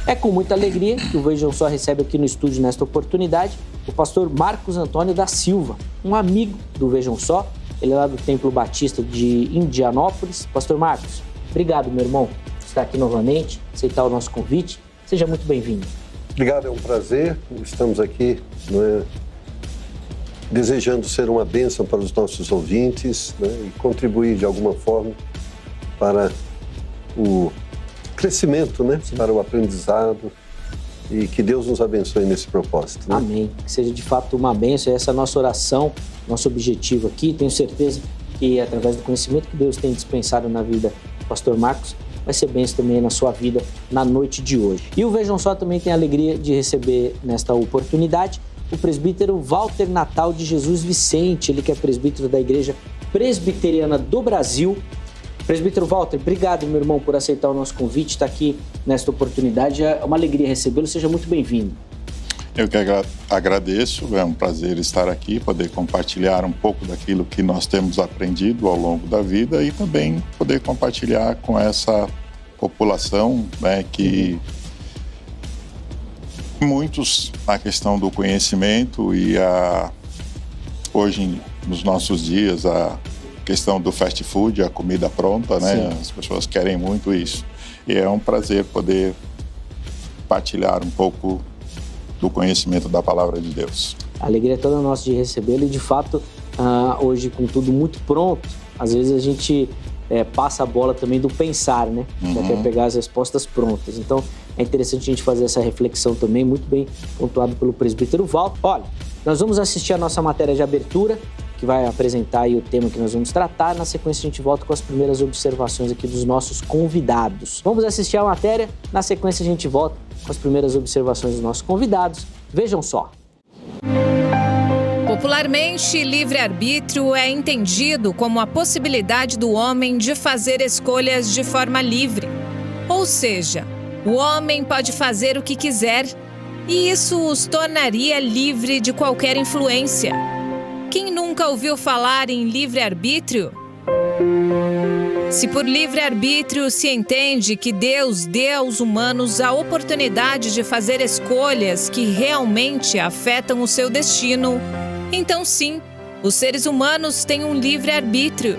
É com muita alegria que o Vejam Só recebe aqui no estúdio, nesta oportunidade, o pastor Marcos Antônio da Silva, um amigo do Vejam Só. Ele é lá do Templo Batista de Indianópolis. Pastor Marcos, obrigado, meu irmão, por estar aqui novamente, aceitar o nosso convite. Seja muito bem-vindo. Obrigado, é um prazer. Estamos aqui, desejando ser uma bênção para os nossos ouvintes, e contribuir de alguma forma para o crescimento, para o aprendizado, e que Deus nos abençoe nesse propósito. Amém. Que seja de fato uma bênção. Essa é a nossa oração, nosso objetivo aqui. Tenho certeza que através do conhecimento que Deus tem dispensado na vida do pastor Marcos, vai ser bênção também na sua vida na noite de hoje. E o Vejam Só também tem a alegria de receber nesta oportunidade o presbítero Walter Natal de Jesus Vicente, ele que é presbítero da Igreja Presbiteriana do Brasil. Presbítero Walter, obrigado, meu irmão, por aceitar o nosso convite, estar aqui nesta oportunidade. É uma alegria recebê-lo, seja muito bem-vindo. Eu que agradeço, é um prazer estar aqui, poder compartilhar um pouco daquilo que nós temos aprendido ao longo da vida e também poder compartilhar com essa população, que muitos, a questão do conhecimento e hoje, nos nossos dias, a questão do fast food, a comida pronta, As pessoas querem muito isso. E é um prazer poder partilhar um pouco do conhecimento da Palavra de Deus. A alegria é toda nossa de recebê-lo e, de fato, hoje, com tudo muito pronto, às vezes a gente passa a bola também do pensar, Já quer pegar as respostas prontas. Então, é interessante a gente fazer essa reflexão também, muito bem pontuado pelo presbítero Walter. Olha, nós vamos assistir a nossa matéria de abertura, que vai apresentar aí o tema que nós vamos tratar. Na sequência, a gente volta com as primeiras observações aqui dos nossos convidados. Vamos assistir a matéria, na sequência a gente volta com as primeiras observações dos nossos convidados. Vejam só. Popularmente, livre-arbítrio é entendido como a possibilidade do homem de fazer escolhas de forma livre. Ou seja, o homem pode fazer o que quiser e isso os tornaria livre de qualquer influência. Quem nunca ouviu falar em livre-arbítrio? Se por livre-arbítrio se entende que Deus dê aos humanos a oportunidade de fazer escolhas que realmente afetam o seu destino, então sim, os seres humanos têm um livre-arbítrio.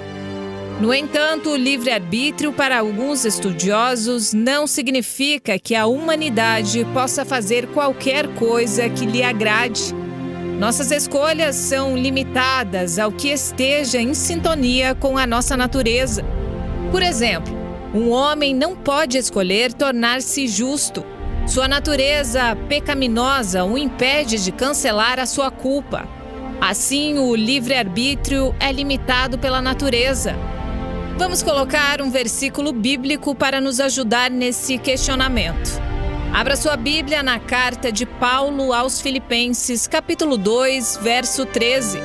No entanto, o livre-arbítrio para alguns estudiosos não significa que a humanidade possa fazer qualquer coisa que lhe agrade. Nossas escolhas são limitadas ao que esteja em sintonia com a nossa natureza. Por exemplo, um homem não pode escolher tornar-se justo. Sua natureza pecaminosa o impede de cancelar a sua culpa. Assim, o livre-arbítrio é limitado pela natureza. Vamos colocar um versículo bíblico para nos ajudar nesse questionamento. Abra sua Bíblia na carta de Paulo aos Filipenses, capítulo 2, verso 13.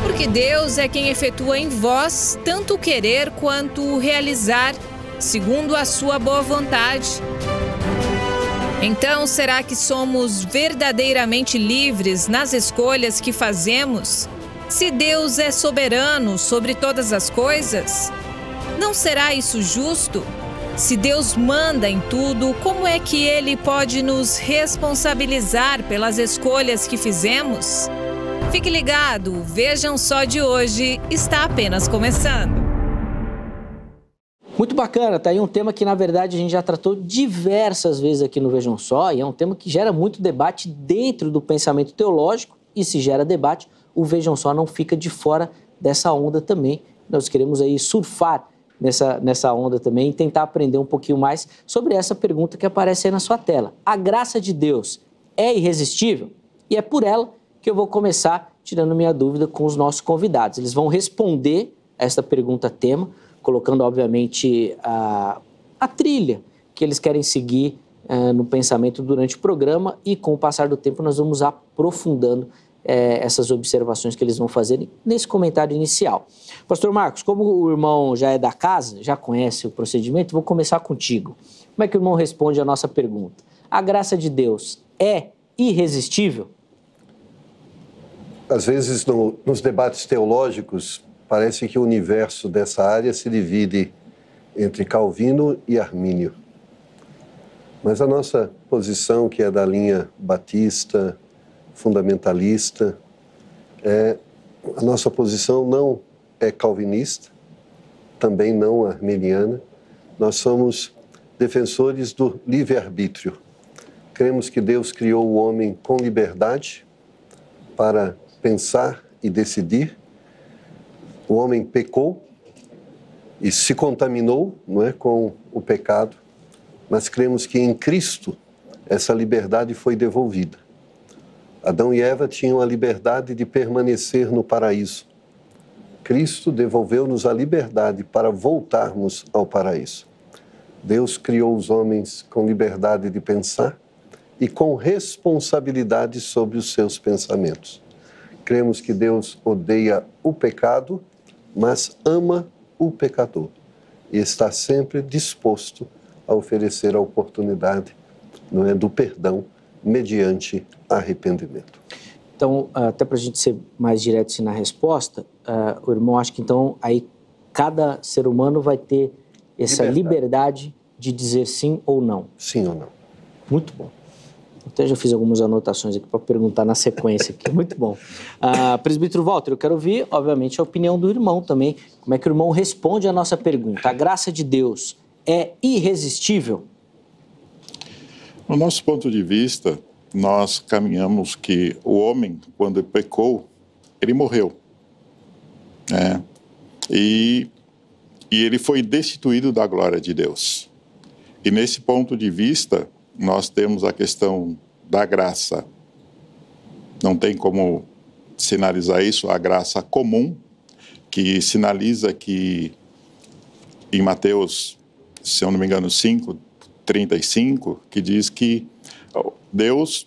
Porque Deus é quem efetua em vós tanto o querer quanto o realizar, segundo a sua boa vontade. Então, será que somos verdadeiramente livres nas escolhas que fazemos? Se Deus é soberano sobre todas as coisas, não será isso justo? Se Deus manda em tudo, como é que Ele pode nos responsabilizar pelas escolhas que fizemos? Fique ligado, o Vejam Só de hoje está apenas começando. Muito bacana, tá aí um tema que, na verdade, a gente já tratou diversas vezes aqui no Vejam Só, e é um tema que gera muito debate dentro do pensamento teológico, e se gera debate, o Vejam Só não fica de fora dessa onda também. Nós queremos aí surfar nessa onda também e tentar aprender um pouquinho mais sobre essa pergunta que aparece aí na sua tela. A graça de Deus é irresistível? E é por ela que eu vou começar tirando minha dúvida com os nossos convidados. Eles vão responder essa pergunta tema, colocando, obviamente, a trilha que eles querem seguir no pensamento durante o programa, e com o passar do tempo nós vamos aprofundando essas observações que eles vão fazer nesse comentário inicial. Pastor Marcos, como o irmão já é da casa, já conhece o procedimento, vou começar contigo. Como é que o irmão responde a nossa pergunta? A graça de Deus é irresistível? Às vezes, nos debates teológicos, parece que o universo dessa área se divide entre Calvino e Armínio. Mas a nossa posição, que é da linha batista, fundamentalista, a nossa posição não é calvinista, também não arminiana. Nós somos defensores do livre-arbítrio. Cremos que Deus criou o homem com liberdade para pensar e decidir. O homem pecou e se contaminou, não é, com o pecado, mas cremos que em Cristo essa liberdade foi devolvida. Adão e Eva tinham a liberdade de permanecer no paraíso. Cristo devolveu-nos a liberdade para voltarmos ao paraíso. Deus criou os homens com liberdade de pensar e com responsabilidade sobre os seus pensamentos. Cremos que Deus odeia o pecado, mas ama o pecador e está sempre disposto a oferecer a oportunidade, não é, do perdão mediante arrependimento. Então, até para a gente ser mais direto assim, na resposta, o irmão acha que então aí cada ser humano vai ter essa liberdade de dizer sim ou não. Sim ou não. Muito bom. Até já fiz algumas anotações aqui para perguntar na sequência aqui. Muito bom. Presbítero Walter, eu quero ouvir, obviamente, a opinião do irmão também. Como é que o irmão responde à nossa pergunta? A graça de Deus é irresistível? No nosso ponto de vista, nós caminhamos que o homem, quando pecou, ele morreu. Né? E ele foi destituído da glória de Deus. E nesse ponto de vista, nós temos a questão da graça. Não tem como sinalizar isso, a graça comum, que sinaliza que em Mateus, se eu não me engano, 5:35, que diz que Deus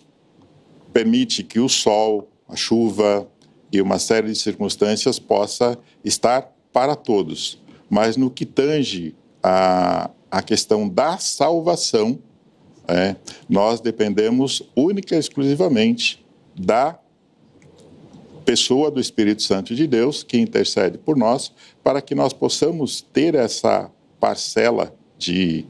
permite que o sol, a chuva e uma série de circunstâncias possa estar para todos. Mas no que tange a questão da salvação, nós dependemos única e exclusivamente da pessoa do Espírito Santo de Deus, que intercede por nós, para que nós possamos ter essa parcela de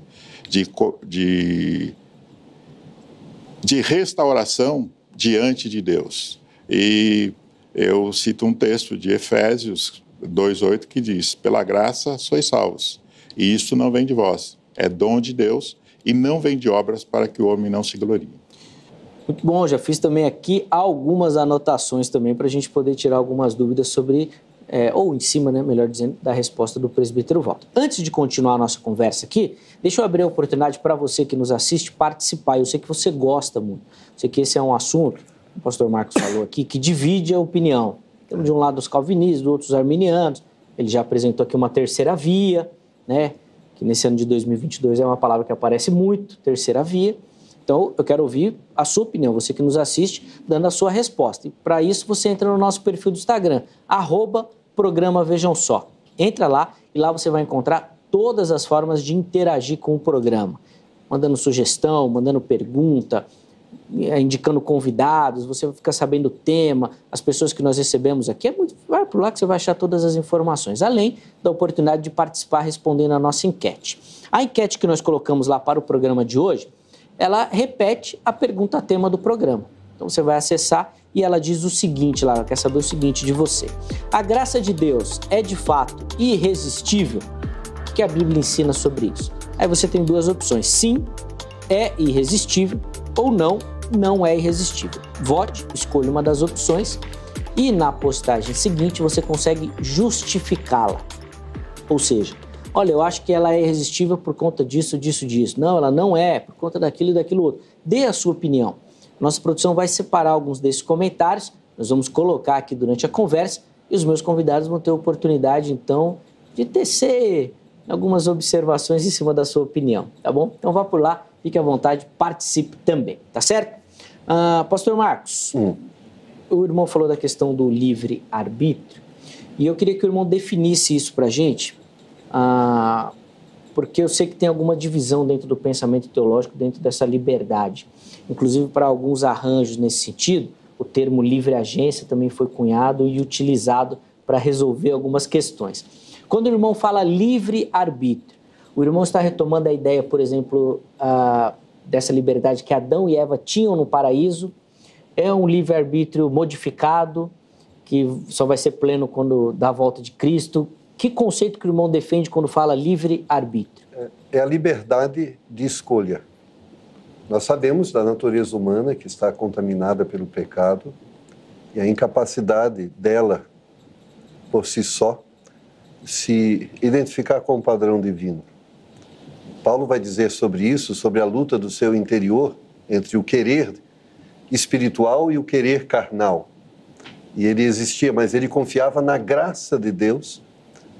restauração diante de Deus. E eu cito um texto de Efésios 2:8 que diz: pela graça sois salvos, e isso não vem de vós, é dom de Deus, e não vem de obras para que o homem não se glorie. Muito bom, já fiz também aqui algumas anotações também para a gente poder tirar algumas dúvidas sobre, ou em cima, né, melhor dizendo, da resposta do presbítero Walter. Antes de continuar a nossa conversa aqui, deixa eu abrir a oportunidade para você que nos assiste participar. Eu sei que você gosta muito, eu sei que esse é um assunto, o pastor Marcos falou aqui, que divide a opinião. Temos de um lado os calvinistas, do outro os arminianos. Ele já apresentou aqui uma terceira via, né, que nesse ano de 2022 é uma palavra que aparece muito, terceira via. Então, eu quero ouvir a sua opinião, você que nos assiste, dando a sua resposta. E para isso, você entra no nosso perfil do Instagram, @programa Vejam Só. Entra lá e lá você vai encontrar todas as formas de interagir com o programa. Mandando sugestão, mandando pergunta, indicando convidados, você fica sabendo o tema, as pessoas que nós recebemos aqui. Vai por lá que você vai achar todas as informações, além da oportunidade de participar respondendo a nossa enquete. A enquete que nós colocamos lá para o programa de hoje, ela repete a pergunta-tema do programa. Então você vai acessar e ela diz o seguinte lá, ela quer saber o seguinte de você: a graça de Deus é de fato irresistível? O que a Bíblia ensina sobre isso? Aí você tem duas opções: sim, é irresistível, ou não, não é irresistível. Vote, escolha uma das opções e na postagem seguinte você consegue justificá-la. Ou seja, olha, eu acho que ela é irresistível por conta disso, disso, disso. Não, ela não é, por conta daquilo e daquilo outro. Dê a sua opinião. Nossa produção vai separar alguns desses comentários, nós vamos colocar aqui durante a conversa e os meus convidados vão ter a oportunidade, então, de tecer algumas observações em cima da sua opinião, tá bom? Então vá por lá, fique à vontade, participe também, tá certo? Pastor Marcos, o irmão falou da questão do livre-arbítrio e eu queria que o irmão definisse isso pra gente, porque eu sei que tem alguma divisão dentro do pensamento teológico, dentro dessa liberdade. Inclusive, para alguns arranjos nesse sentido, o termo livre-agência também foi cunhado e utilizado para resolver algumas questões. Quando o irmão fala livre-arbítrio, O irmão está retomando a ideia, por exemplo, dessa liberdade que Adão e Eva tinham no paraíso. É um livre-arbítrio modificado, que só vai ser pleno quando dá a volta de Cristo. Que conceito que o irmão defende quando fala livre-arbítrio? É a liberdade de escolha. Nós sabemos da natureza humana que está contaminada pelo pecado e a incapacidade dela, por si só, se identificar com o padrão divino. Paulo vai dizer sobre isso, sobre a luta do seu interior entre o querer espiritual e o querer carnal. E ele existia, mas ele confiava na graça de Deus,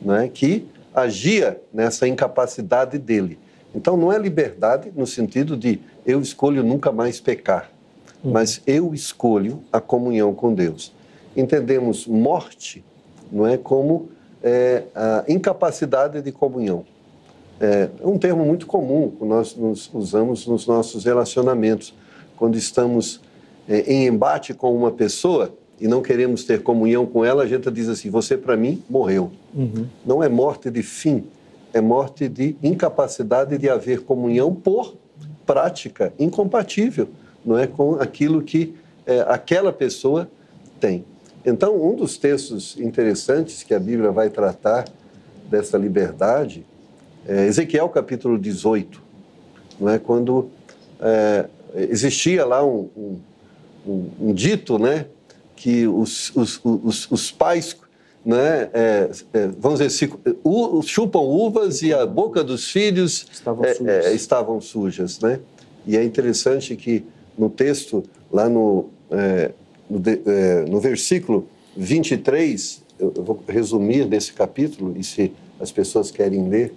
né, que agia nessa incapacidade dele. Então não é liberdade no sentido de eu escolho nunca mais pecar, mas eu escolho a comunhão com Deus. Entendemos morte, não é, como a incapacidade de comunhão. É um termo muito comum que nós usamos nos nossos relacionamentos. Quando estamos em embate com uma pessoa e não queremos ter comunhão com ela, a gente diz assim, você para mim morreu. Não é morte de fim, é morte de incapacidade de haver comunhão por prática incompatível, não é, com aquilo que aquela pessoa tem. Então, um dos textos interessantes que a Bíblia vai tratar dessa liberdade é Ezequiel capítulo 18, não é, quando existia lá um dito, né, que os pais, né, vamos dizer, chupam uvas e a boca dos filhos estavam sujas, né? E é interessante que no texto, lá no versículo 23, eu vou resumir nesse capítulo, e se as pessoas querem ler,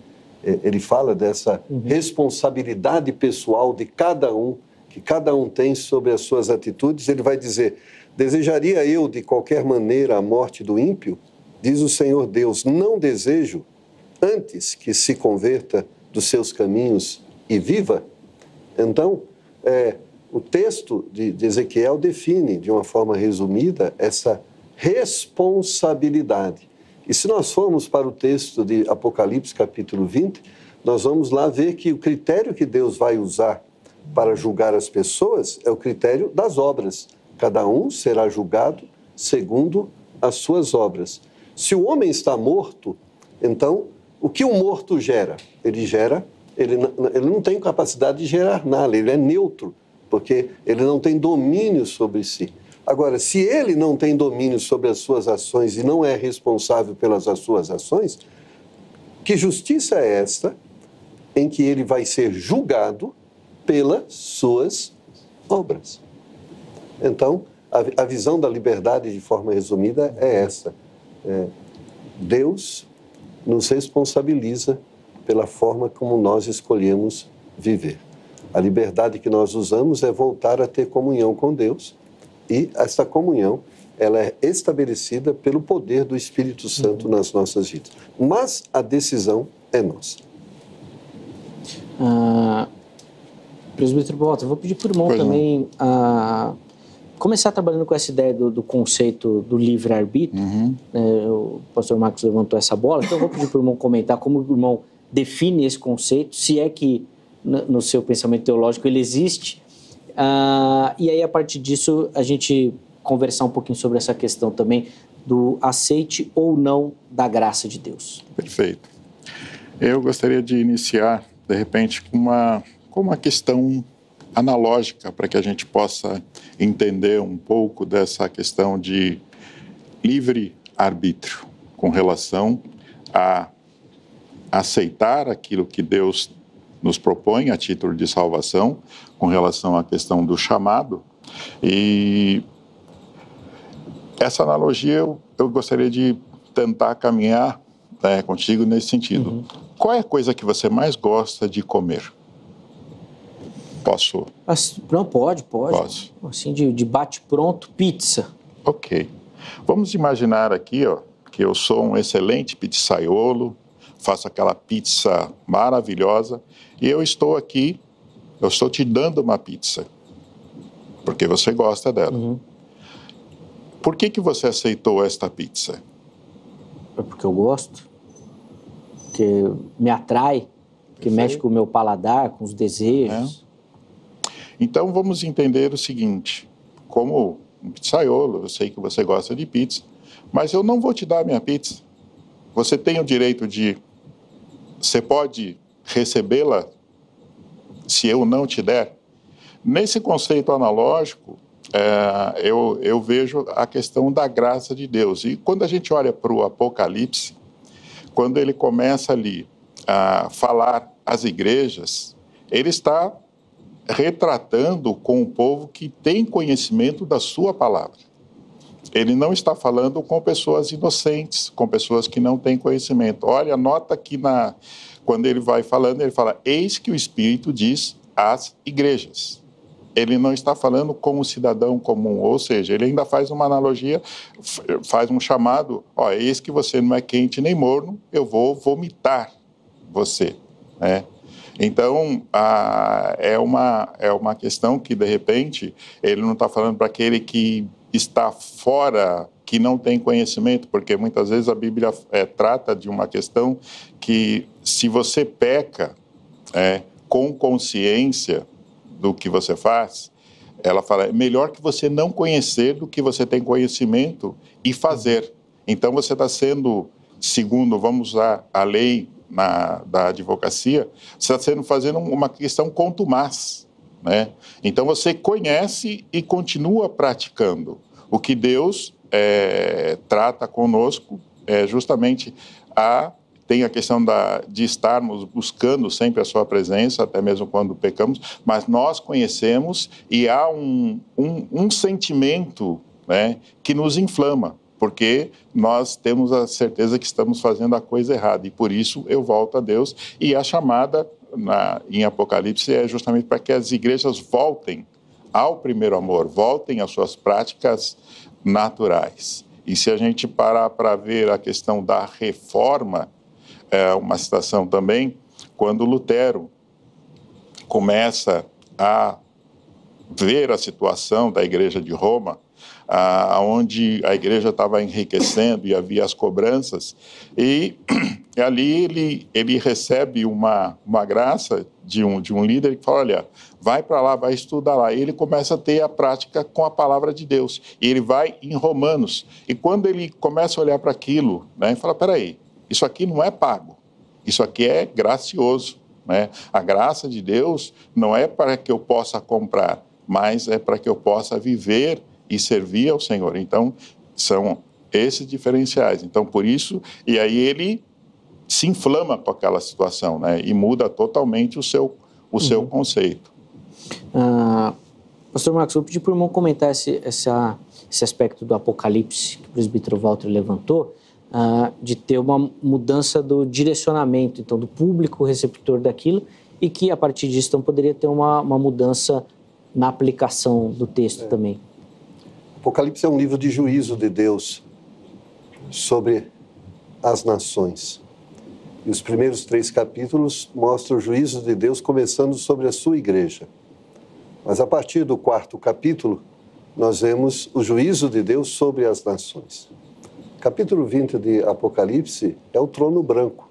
ele fala dessa responsabilidade pessoal de cada um, que cada um tem sobre as suas atitudes. Ele vai dizer, desejaria eu de qualquer maneira a morte do ímpio? Diz o Senhor Deus, não desejo, antes que se converta dos seus caminhos e viva. Então, o texto de Ezequiel define, de uma forma resumida, essa responsabilidade. E se nós formos para o texto de Apocalipse, capítulo 20, nós vamos lá ver que o critério que Deus vai usar para julgar as pessoas é o critério das obras. Cada um será julgado segundo as suas obras. Se o homem está morto, então, o que o morto gera? Ele não tem capacidade de gerar nada, ele é neutro, porque ele não tem domínio sobre si. Agora, se ele não tem domínio sobre as suas ações e não é responsável pelas suas ações, que justiça é esta em que ele vai ser julgado pelas suas obras? Então, a visão da liberdade, de forma resumida, é essa. Deus nos responsabiliza pela forma como nós escolhemos viver. A liberdade que nós usamos é voltar a ter comunhão com Deus, e essa comunhão ela é estabelecida pelo poder do Espírito Santo nas nossas vidas. Mas a decisão é nossa. Presbítero Walter, vou pedir para o irmão também começar trabalhando com essa ideia do conceito do livre-arbítrio. O pastor Marcos levantou essa bola, então eu vou pedir para o irmão comentar como o irmão define esse conceito, se é que no seu pensamento teológico ele existe, e aí a partir disso a gente conversar um pouquinho sobre essa questão também do aceite ou não da graça de Deus. Perfeito. Eu gostaria de iniciar, de repente, com uma questão analógica para que a gente possa entender um pouco dessa questão de livre-arbítrio com relação a aceitar aquilo que Deus nos propõe a título de salvação, com relação à questão do chamado. E essa analogia eu gostaria de tentar caminhar contigo nesse sentido. Qual é a coisa que você mais gosta de comer? Posso? Não, pode. Posso. Assim, de bate-pronto, pizza. Ok. Vamos imaginar aqui, que eu sou um excelente pizzaiolo, faço aquela pizza maravilhosa, e eu estou aqui, eu estou te dando uma pizza, porque você gosta dela. Por que você aceitou esta pizza? É porque eu gosto, porque me atrai. que mexe com o meu paladar, com os desejos. Então, vamos entender o seguinte, como um pizzaiolo, eu sei que você gosta de pizza, mas eu não vou te dar a minha pizza. Você tem o direito de... Você pode recebê-la se eu não te der? Nesse conceito analógico, eu vejo a questão da graça de Deus. E quando a gente olha para o Apocalipse, quando ele começa ali a falar às igrejas, ele está retratando com o povo que tem conhecimento da sua palavra. Ele não está falando com pessoas inocentes, com pessoas que não têm conhecimento. Olha, nota que quando ele vai falando, ele fala, eis que o Espírito diz às igrejas. Ele não está falando como cidadão comum, ou seja, ele ainda faz uma analogia, faz um chamado, eis que você não é quente nem morno, eu vou vomitar você, né? Então, é uma questão que, de repente, ele não está falando para aquele que está fora, que não tem conhecimento, porque muitas vezes a Bíblia trata de uma questão que, se você peca com consciência do que você faz, ela fala, é melhor que você não conhecer do que você tem conhecimento e fazer. Então, você está sendo, segundo, vamos usar a lei da advocacia, você está fazendo uma questão contumaz, né? Então, você conhece e continua praticando. O que Deus trata conosco é justamente tem a questão de estarmos buscando sempre a sua presença, até mesmo quando pecamos, mas nós conhecemos e há um sentimento, né, que nos inflama, porque nós temos a certeza que estamos fazendo a coisa errada, e por isso eu volto a Deus, e a chamada em Apocalipse é justamente para que as igrejas voltem ao primeiro amor, voltem às suas práticas naturais. E se a gente parar para ver a questão da reforma, uma citação também, quando Lutero começa a ver a situação da igreja de Roma, onde a igreja estava enriquecendo e havia as cobranças, e ali ele recebe uma graça de um líder que fala, olha, vai para lá, vai estudar lá. E ele começa a ter a prática com a palavra de Deus. E ele vai em Romanos. E quando ele começa a olhar para aquilo, né, fala, peraí, isso aqui não é pago, isso aqui é gracioso, né? A graça de Deus não é para que eu possa comprar, mas é para que eu possa viver e servir ao Senhor. Então, são esses diferenciais. Então, por isso, e aí ele se inflama com aquela situação, né? E muda totalmente o seu conceito. Pastor Marcos, eu pedi para o irmão comentar esse aspecto do Apocalipse que o presbítero Walter levantou, de ter uma mudança do direcionamento, então, do público receptor daquilo, e que, a partir disso, então, poderia ter uma mudança na aplicação do texto também. Apocalipse é um livro de juízo de Deus sobre as nações. E os primeiros 3 capítulos mostram o juízo de Deus começando sobre a sua igreja. Mas a partir do 4º capítulo, nós vemos o juízo de Deus sobre as nações. Capítulo 20 de Apocalipse é o trono branco,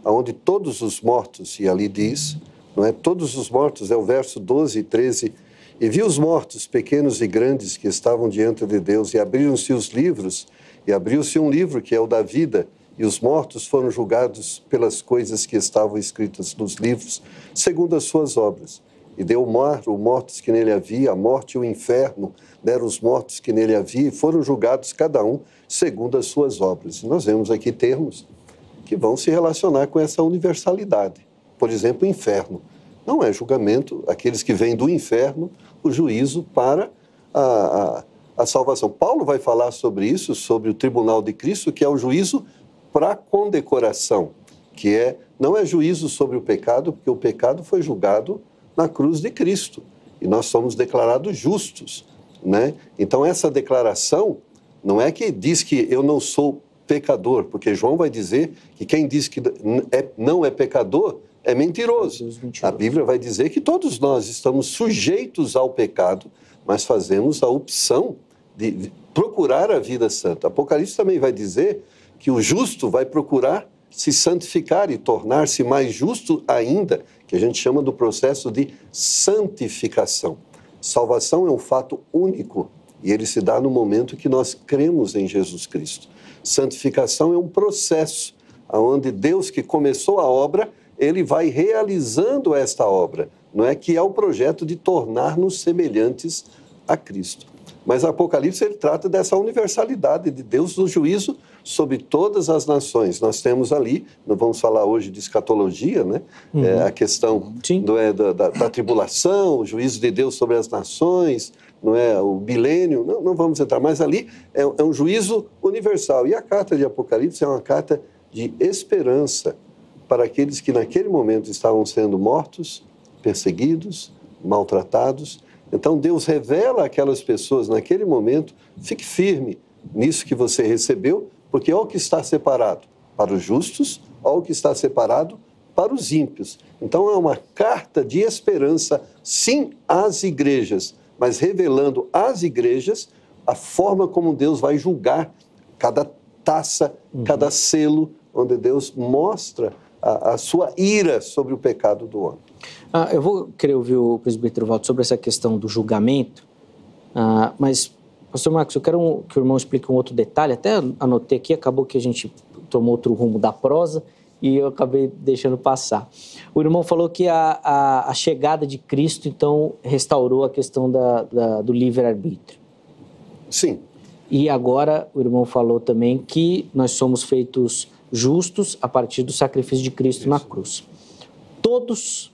onde todos os mortos, e ali diz, não é? Todos os mortos, é o verso 12 e 13, e vi os mortos, pequenos e grandes, que estavam diante de Deus, e abriram-se os livros, e abriu-se um livro, que é o da vida, e os mortos foram julgados pelas coisas que estavam escritas nos livros, segundo as suas obras. E deu o mar, os mortos que nele havia, a morte e o inferno, deram os mortos que nele havia, e foram julgados cada um segundo as suas obras. E nós vemos aqui termos que vão se relacionar com essa universalidade. Por exemplo, o inferno. Não é julgamento, aqueles que vêm do inferno, o juízo para a salvação. Paulo vai falar sobre isso, sobre o tribunal de Cristo, que é o juízo para condecoração, que não é juízo sobre o pecado, porque o pecado foi julgado na cruz de Cristo, e nós somos declarados justos, né? Então, essa declaração não é que diz que eu não sou pecador, porque João vai dizer que quem diz que não é pecador é mentiroso. A Bíblia vai dizer que todos nós estamos sujeitos ao pecado, mas fazemos a opção de procurar a vida santa. Apocalipse também vai dizer que o justo vai procurar se santificar e tornar-se mais justo ainda, que a gente chama do processo de santificação. Salvação é um fato único e ele se dá no momento que nós cremos em Jesus Cristo. Santificação é um processo onde Deus, que começou a obra, ele vai realizando esta obra, não é? Que é o projeto de tornar-nos semelhantes a Cristo. Mas Apocalipse ele trata dessa universalidade de Deus do juízo sobre todas as nações. Nós temos ali, não vamos falar hoje de escatologia, né? A questão da tribulação, o juízo de Deus sobre as nações, não é? O milênio, não vamos entrar, mas ali é um juízo universal. E a carta de Apocalipse é uma carta de esperança para aqueles que naquele momento estavam sendo mortos, perseguidos, maltratados. Então Deus revela àquelas pessoas naquele momento: fique firme nisso que você recebeu, porque olha o que está separado para os justos, olha o que está separado para os ímpios. Então é uma carta de esperança, sim, às igrejas, mas revelando às igrejas a forma como Deus vai julgar cada taça, cada selo, onde Deus mostra a sua ira sobre o pecado do homem. Eu vou querer ouvir o presbítero Walter sobre essa questão do julgamento, mas, pastor Marcos, eu quero que o irmão explique um outro detalhe. Até anotei aqui, acabou que a gente tomou outro rumo da prosa e eu acabei deixando passar. O irmão falou que a chegada de Cristo, então, restaurou a questão do livre-arbítrio. Sim. E agora o irmão falou também que nós somos feitos justos a partir do sacrifício de Cristo na cruz. Todos,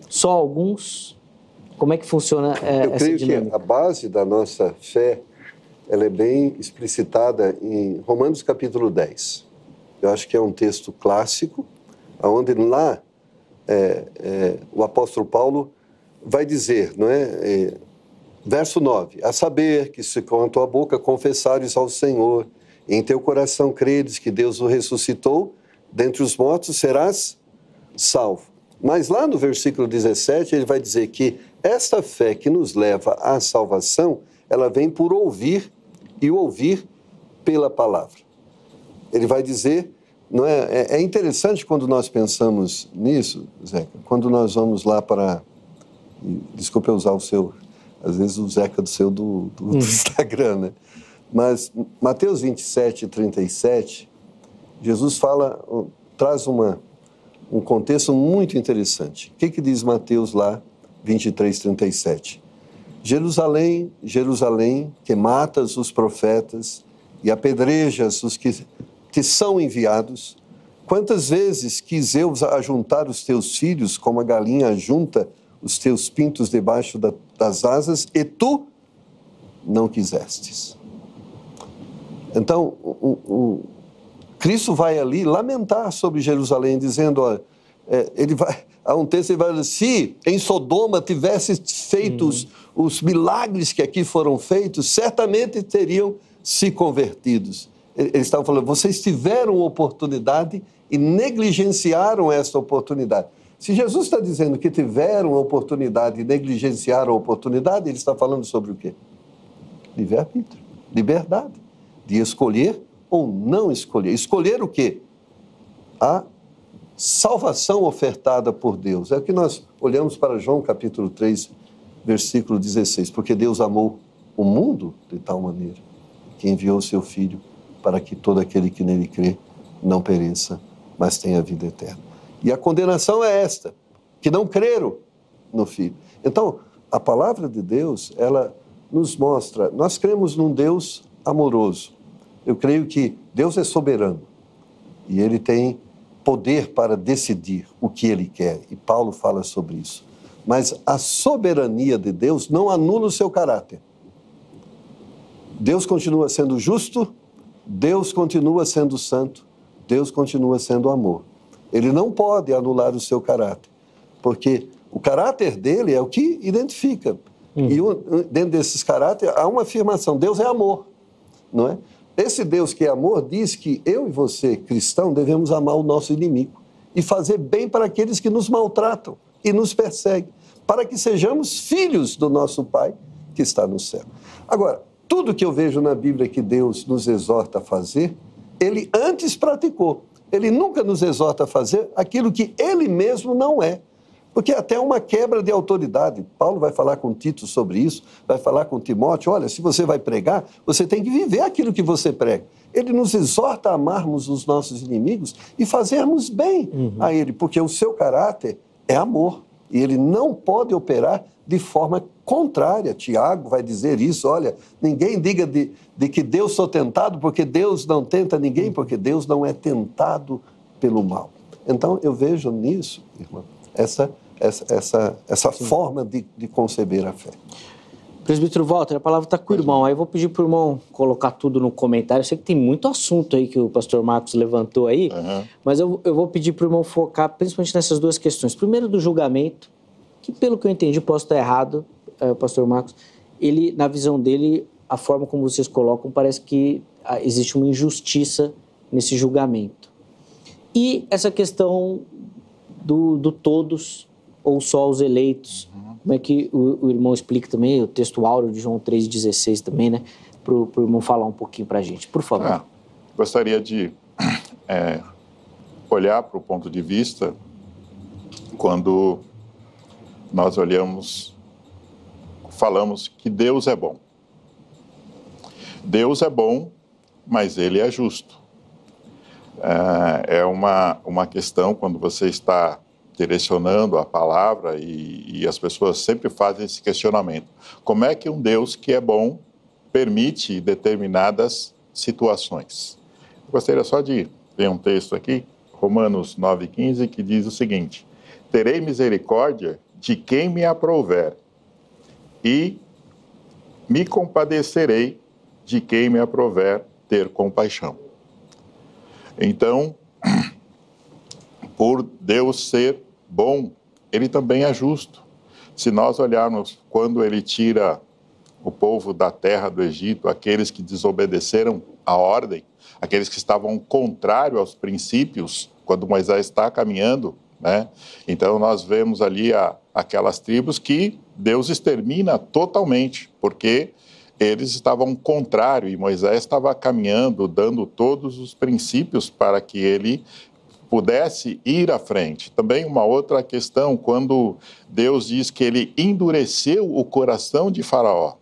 só alguns? Como é que funciona essa dinâmica? Eu creio que a base da nossa fé, ela é bem explicitada em Romanos capítulo 10. Eu acho que é um texto clássico, onde lá o apóstolo Paulo vai dizer, não é? Verso 9, a saber que se com a tua boca confessares ao Senhor, e em teu coração credes que Deus o ressuscitou, dentre os mortos serás salvo. Mas lá no versículo 17, ele vai dizer que esta fé que nos leva à salvação, ela vem por ouvir e ouvir pela palavra. Ele vai dizer, não é? É interessante quando nós pensamos nisso, Zeca, quando nós vamos lá para... Desculpa eu usar o seu... Às vezes o Zeca do Instagram, né? Mas Mateus 27, 37, Jesus traz um contexto muito interessante. O que diz Mateus lá, 23, 37? Jerusalém, Jerusalém, que matas os profetas e apedrejas os que são enviados, quantas vezes quis eu ajuntar os teus filhos como a galinha ajunta os teus pintos debaixo das asas, e tu não quisestes. Então, Cristo vai ali lamentar sobre Jerusalém, dizendo, há um texto que vai dizer, se em Sodoma tivesse feito os milagres que aqui foram feitos, certamente teriam se convertidos. Eles estavam falando, vocês tiveram oportunidade e negligenciaram essa oportunidade. Se Jesus está dizendo que tiveram a oportunidade e negligenciaram a oportunidade, ele está falando sobre o quê? Livre-arbítrio, liberdade, de escolher ou não escolher. Escolher o quê? A salvação ofertada por Deus. É o que nós olhamos para João capítulo 3, versículo 16. Porque Deus amou o mundo de tal maneira que enviou o seu Filho para que todo aquele que nele crê não pereça, mas tenha vida eterna. E a condenação é esta, que não creram no Filho. Então, a palavra de Deus, ela nos mostra, nós cremos num Deus amoroso. Eu creio que Deus é soberano e Ele tem poder para decidir o que Ele quer. E Paulo fala sobre isso. Mas a soberania de Deus não anula o seu caráter. Deus continua sendo justo, Deus continua sendo santo, Deus continua sendo amor. Ele não pode anular o seu caráter, porque o caráter dele é o que identifica. E dentro desses caráteres há uma afirmação, Deus é amor, não é? Esse Deus que é amor diz que eu e você, cristão, devemos amar o nosso inimigo e fazer bem para aqueles que nos maltratam e nos perseguem, para que sejamos filhos do nosso Pai que está no céu. Agora, tudo que eu vejo na Bíblia que Deus nos exorta a fazer, Ele antes praticou. Ele nunca nos exorta a fazer aquilo que ele mesmo não é. Porque até uma quebra de autoridade. Paulo vai falar com Tito sobre isso, vai falar com Timóteo, olha, se você vai pregar, você tem que viver aquilo que você prega. Ele nos exorta a amarmos os nossos inimigos e fazermos bem a ele, porque o seu caráter é amor. E ele não pode operar de forma contrária. Tiago vai dizer isso, olha, ninguém diga de que Deus sou tentado, porque Deus não tenta ninguém, porque Deus não é tentado pelo mal. Então, eu vejo nisso, irmão, essa forma de conceber a fé. Presbítero Walter, a palavra está com o irmão. Aí eu vou pedir para o irmão colocar tudo no comentário. Eu sei que tem muito assunto aí que o pastor Marcos levantou aí, mas eu vou pedir para o irmão focar principalmente nessas duas questões. Primeiro, do julgamento, que pelo que eu entendi, posso estar errado, pastor Marcos, ele, na visão dele, a forma como vocês colocam, parece que existe uma injustiça nesse julgamento. E essa questão do todos ou só os eleitos, como é que o irmão explica também, o texto áureo de João 3,16 também, né? Para o irmão falar um pouquinho para a gente, por favor. Gostaria de olhar para o ponto de vista quando nós falamos que Deus é bom. Deus é bom, mas Ele é justo. É uma questão quando você está direcionando a palavra e as pessoas sempre fazem esse questionamento. Como é que um Deus que é bom permite determinadas situações? Eu gostaria só de ler um texto aqui, Romanos 9,15, que diz o seguinte: terei misericórdia de quem me aprouver e me compadecerei de quem me aprouver ter compaixão. Então, por Deus ser bom, Ele também é justo. Se nós olharmos quando Ele tira o povo da terra do Egito, aqueles que desobedeceram a ordem, aqueles que estavam contrários aos princípios, quando Moisés está caminhando, né? Então nós vemos ali aquelas tribos que Deus extermina totalmente, porque eles estavam contrários e Moisés estava caminhando, dando todos os princípios para que ele pudesse ir à frente. Também uma outra questão, quando Deus diz que ele endureceu o coração de Faraó,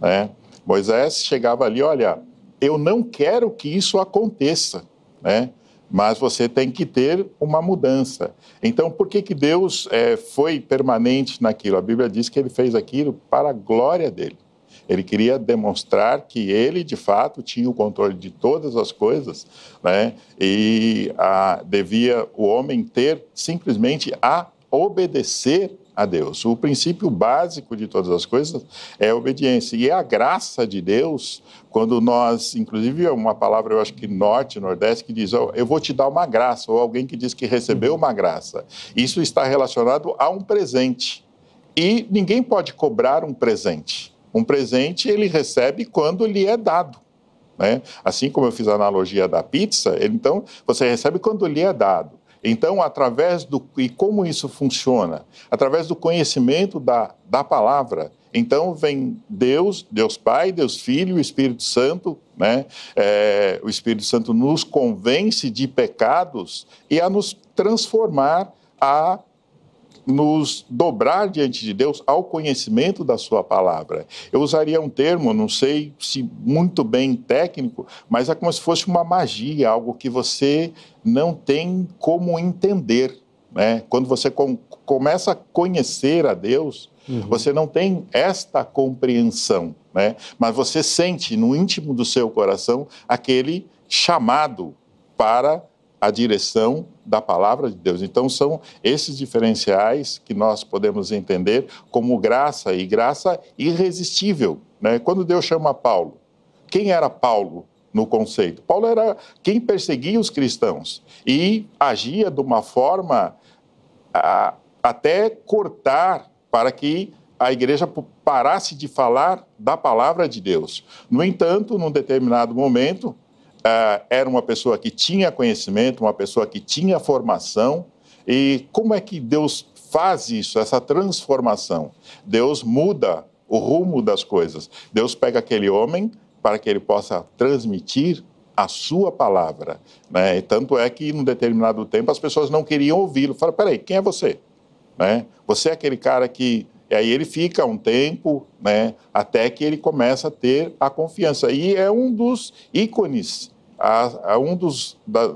né? Moisés chegava ali, olha, eu não quero que isso aconteça, né? Mas você tem que ter uma mudança. Então, por que Deus foi permanente naquilo? A Bíblia diz que ele fez aquilo para a glória dele. Ele queria demonstrar que ele, de fato, tinha o controle de todas as coisas, né? E devia o homem ter simplesmente a obedecer a Deus. O princípio básico de todas as coisas é a obediência. E é a graça de Deus, quando nós, inclusive é uma palavra, eu acho que norte, nordeste, que diz, eu vou te dar uma graça, ou alguém que diz que recebeu uma graça. Isso está relacionado a um presente. E ninguém pode cobrar um presente. Um presente ele recebe quando lhe é dado, né? Assim como eu fiz a analogia da pizza, então você recebe quando lhe é dado. Então, e como isso funciona? Através do conhecimento da palavra. Então, vem Deus Pai, Deus Filho, o Espírito Santo, né? O Espírito Santo nos convence de pecados e a nos transformar, a nos dobrar diante de Deus ao conhecimento da sua palavra. Eu usaria um termo, não sei se muito bem técnico, mas é como se fosse uma magia, algo que você não tem como entender, né? Quando você começa a conhecer a Deus, você não tem esta compreensão, né? Mas você sente no íntimo do seu coração aquele chamado para a direção da palavra de Deus. Então, são esses diferenciais que nós podemos entender como graça, e graça irresistível, né? Quando Deus chama Paulo, quem era Paulo no conceito? Paulo era quem perseguia os cristãos e agia de uma forma até cortar para que a igreja parasse de falar da palavra de Deus. No entanto, num determinado momento, era uma pessoa que tinha conhecimento, uma pessoa que tinha formação. E como é que Deus faz isso, essa transformação? Deus muda o rumo das coisas. Deus pega aquele homem para que ele possa transmitir a sua palavra, né? E tanto é que, num determinado tempo, as pessoas não queriam ouvi-lo. Falaram, peraí, quem é você? Né? Você é aquele cara que... E aí ele fica um tempo, né, até que ele começa a ter a confiança. E é um dos ícones,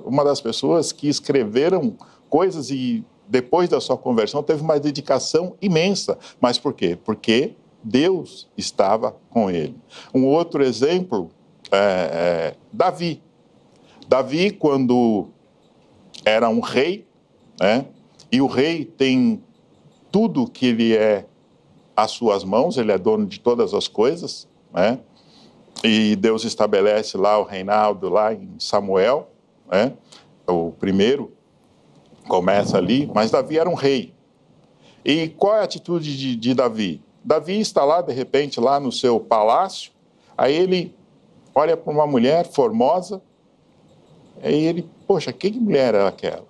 uma das pessoas que escreveram coisas e, depois da sua conversão, teve uma dedicação imensa. Mas por quê? Porque Deus estava com ele. Um outro exemplo é Davi. Davi, quando era um rei, né, e o rei tem tudo que ele é às suas mãos, ele é dono de todas as coisas, né? E Deus estabelece lá o reinado, lá em Samuel, né? O primeiro começa ali, mas Davi era um rei. E qual é a atitude de Davi? Davi está lá, de repente, lá no seu palácio, aí ele olha para uma mulher formosa, aí ele, poxa, que mulher é aquela?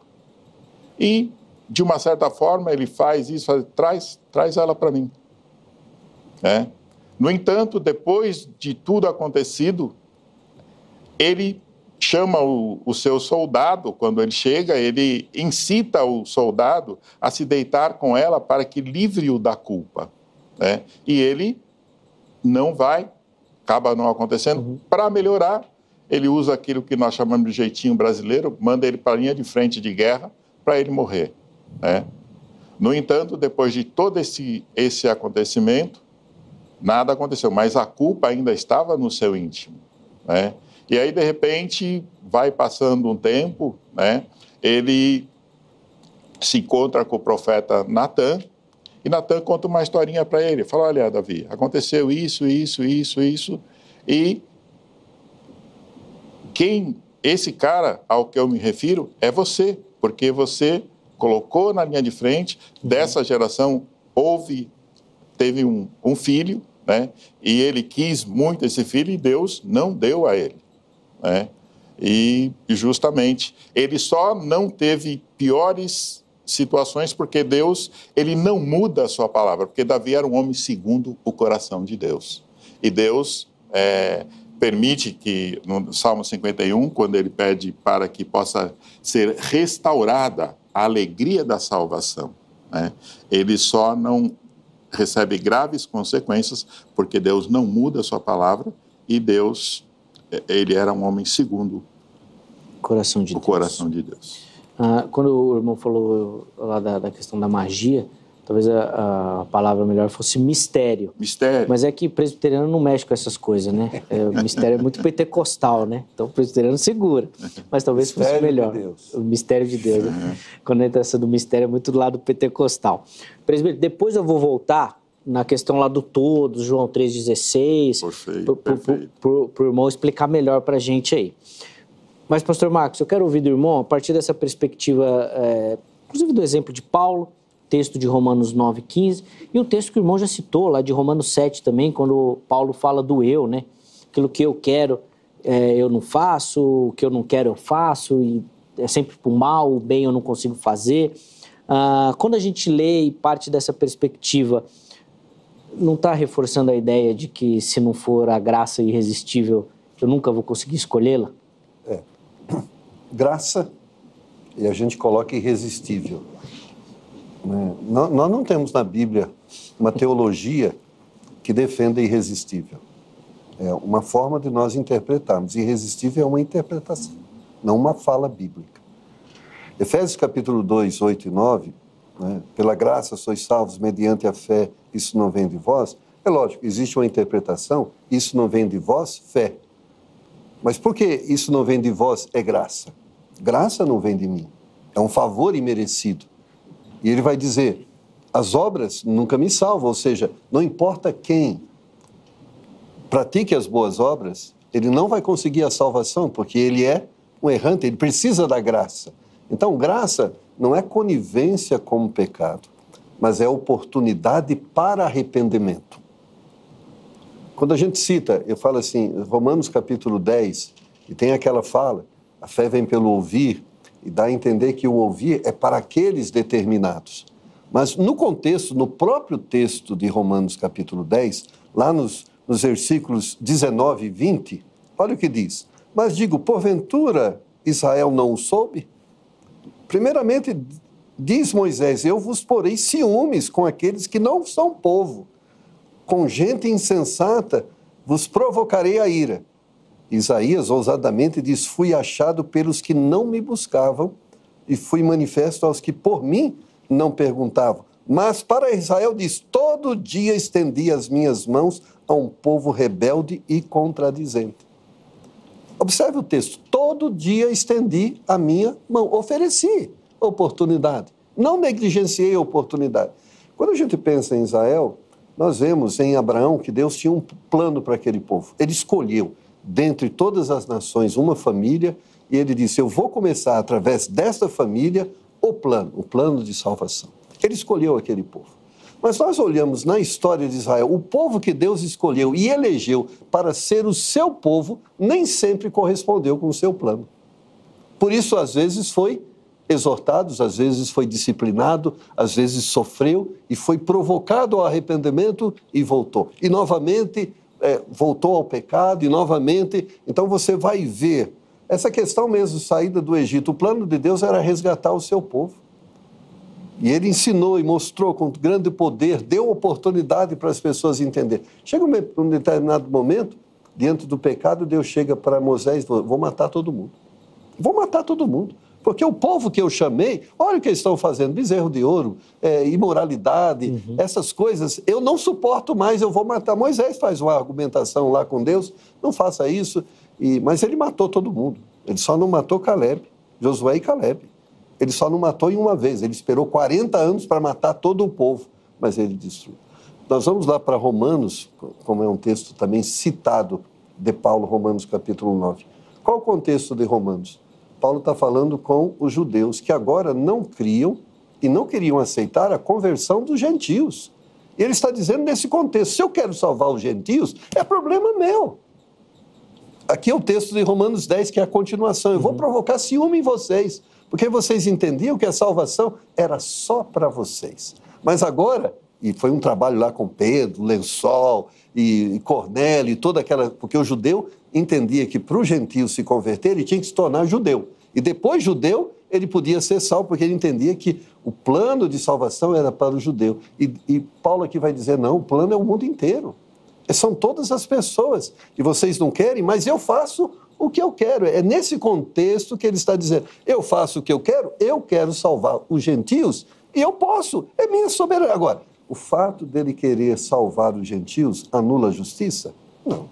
E, de uma certa forma, ele faz isso, traz ela para mim. É. No entanto, depois de tudo acontecido, ele chama o seu soldado, quando ele chega, ele incita o soldado a se deitar com ela para que livre-o da culpa. Né? E ele não vai, acaba não acontecendo. Para melhorar, ele usa aquilo que nós chamamos de jeitinho brasileiro, manda ele para a linha de frente de guerra para ele morrer. Né? No entanto, depois de todo esse acontecimento, nada aconteceu, mas a culpa ainda estava no seu íntimo, né? E aí, de repente, vai passando um tempo, né? Ele se encontra com o profeta Natã, e Natã conta uma historinha para ele. Fala, olha, Davi, aconteceu isso, e esse cara ao que eu me refiro é você, porque você colocou na linha de frente dessa geração, teve um filho, né? E ele quis muito esse filho e Deus não deu a ele, né? E justamente ele só não teve piores situações porque Deus, ele não muda a sua palavra, porque Davi era um homem segundo o coração de Deus. E Deus permite que, no Salmo 51, quando ele pede para que possa ser restaurada a alegria da salvação, né? Ele só não recebe graves consequências, porque Deus não muda a sua palavra, e Deus, ele era um homem segundo o coração de Deus. Quando o irmão falou lá da questão da magia, talvez a palavra melhor fosse mistério. Mistério. Mas é que presbiteriano não mexe com essas coisas, né? O mistério é muito pentecostal, né? Então o presbiteriano segura. Mas talvez fosse melhor. O mistério de Deus. Né? Quando entra essa do mistério é muito do lado Presbítero, pentecostal. Depois eu vou voltar na questão lá do todo, João 3,16, para o irmão explicar melhor para a gente aí. Mas, pastor Marcos, eu quero ouvir do irmão, a partir dessa perspectiva, inclusive do exemplo de Paulo, texto de Romanos 9,15, e um texto que o irmão já citou, lá de Romanos 7 também, quando Paulo fala do eu, né? Aquilo que eu quero, eu não faço, o que eu não quero eu faço, e é sempre pro mal, o bem eu não consigo fazer. Quando a gente lê e parte dessa perspectiva, não está reforçando a ideia de que se não for a graça irresistível, eu nunca vou conseguir escolhê-la? Graça, e a gente coloca irresistível. Nós não temos na Bíblia uma teologia que defenda irresistível. É uma forma de nós interpretarmos. Irresistível é uma interpretação, não uma fala bíblica. Efésios capítulo 2, 8 e 9, né? Pela graça sois salvos mediante a fé, isso não vem de vós. É lógico, existe uma interpretação, isso não vem de vós, fé. Mas por que isso não vem de vós é graça? Graça não vem de mim, é um favor imerecido. E ele vai dizer, as obras nunca me salvam, ou seja, não importa quem pratique as boas obras, ele não vai conseguir a salvação, porque ele é um errante, ele precisa da graça. Então, graça não é conivência com o pecado, mas é oportunidade para arrependimento. Quando a gente cita, eu falo assim, Romanos capítulo 10, e tem aquela fala, a fé vem pelo ouvir, e dá a entender que o ouvir é para aqueles determinados. Mas no contexto, no próprio texto de Romanos capítulo 10, lá nos versículos 19 e 20, olha o que diz. Mas digo, porventura Israel não o soube? Primeiramente, diz Moisés, eu vos porei ciúmes com aqueles que não são povo. Com gente insensata vos provocarei a ira. Isaías ousadamente diz, fui achado pelos que não me buscavam e fui manifesto aos que por mim não perguntavam. Mas para Israel diz, todo dia estendi as minhas mãos a um povo rebelde e contradizente. Observe o texto, todo dia estendi a minha mão, ofereci oportunidade, não negligenciei a oportunidade. Quando a gente pensa em Israel, nós vemos em Abraão que Deus tinha um plano para aquele povo. Ele escolheu, dentre todas as nações, uma família, e ele disse, eu vou começar através desta família o plano de salvação. Ele escolheu aquele povo. Mas nós olhamos na história de Israel, o povo que Deus escolheu e elegeu para ser o seu povo, nem sempre correspondeu com o seu plano. Por isso, às vezes, foi exortado, às vezes foi disciplinado, às vezes sofreu e foi provocado ao arrependimento e voltou. E novamente voltou ao pecado e novamente... Então você vai ver essa questão mesmo, saída do Egito. O plano de Deus era resgatar o seu povo. E ele ensinou e mostrou com grande poder, deu oportunidade para as pessoas entenderem. Chega um determinado momento, diante do pecado, Deus chega para Moisés e fala, vou matar todo mundo. Vou matar todo mundo. Porque o povo que eu chamei, olha o que eles estão fazendo, bezerro de ouro, imoralidade, essas coisas, eu não suporto mais, eu vou matar. Moisés faz uma argumentação lá com Deus, não faça isso, mas ele matou todo mundo. Ele só não matou Caleb, Josué e Caleb. Ele só não matou em uma vez, ele esperou 40 anos para matar todo o povo, mas ele destruiu. Nós vamos lá para Romanos, como é um texto também citado de Paulo, Romanos capítulo 9. Qual o contexto de Romanos? Paulo está falando com os judeus que agora não criam e não queriam aceitar a conversão dos gentios. E ele está dizendo nesse contexto, se eu quero salvar os gentios, é problema meu. Aqui é o texto de Romanos 10, que é a continuação. Eu vou provocar ciúme em vocês, porque vocês entendiam que a salvação era só para vocês. Mas agora, e foi um trabalho lá com Pedro, Lençol e Cornélio e toda aquela... Porque o judeu entendia que para o gentio se converter, ele tinha que se tornar judeu. E depois judeu, ele podia ser salvo, porque ele entendia que o plano de salvação era para o judeu. E Paulo aqui vai dizer, não, o plano é o mundo inteiro. São todas as pessoas. E vocês não querem, mas eu faço o que eu quero. É nesse contexto que ele está dizendo, eu faço o que eu quero salvar os gentios, e eu posso, é minha soberania. Agora, o fato dele querer salvar os gentios anula a justiça? Não.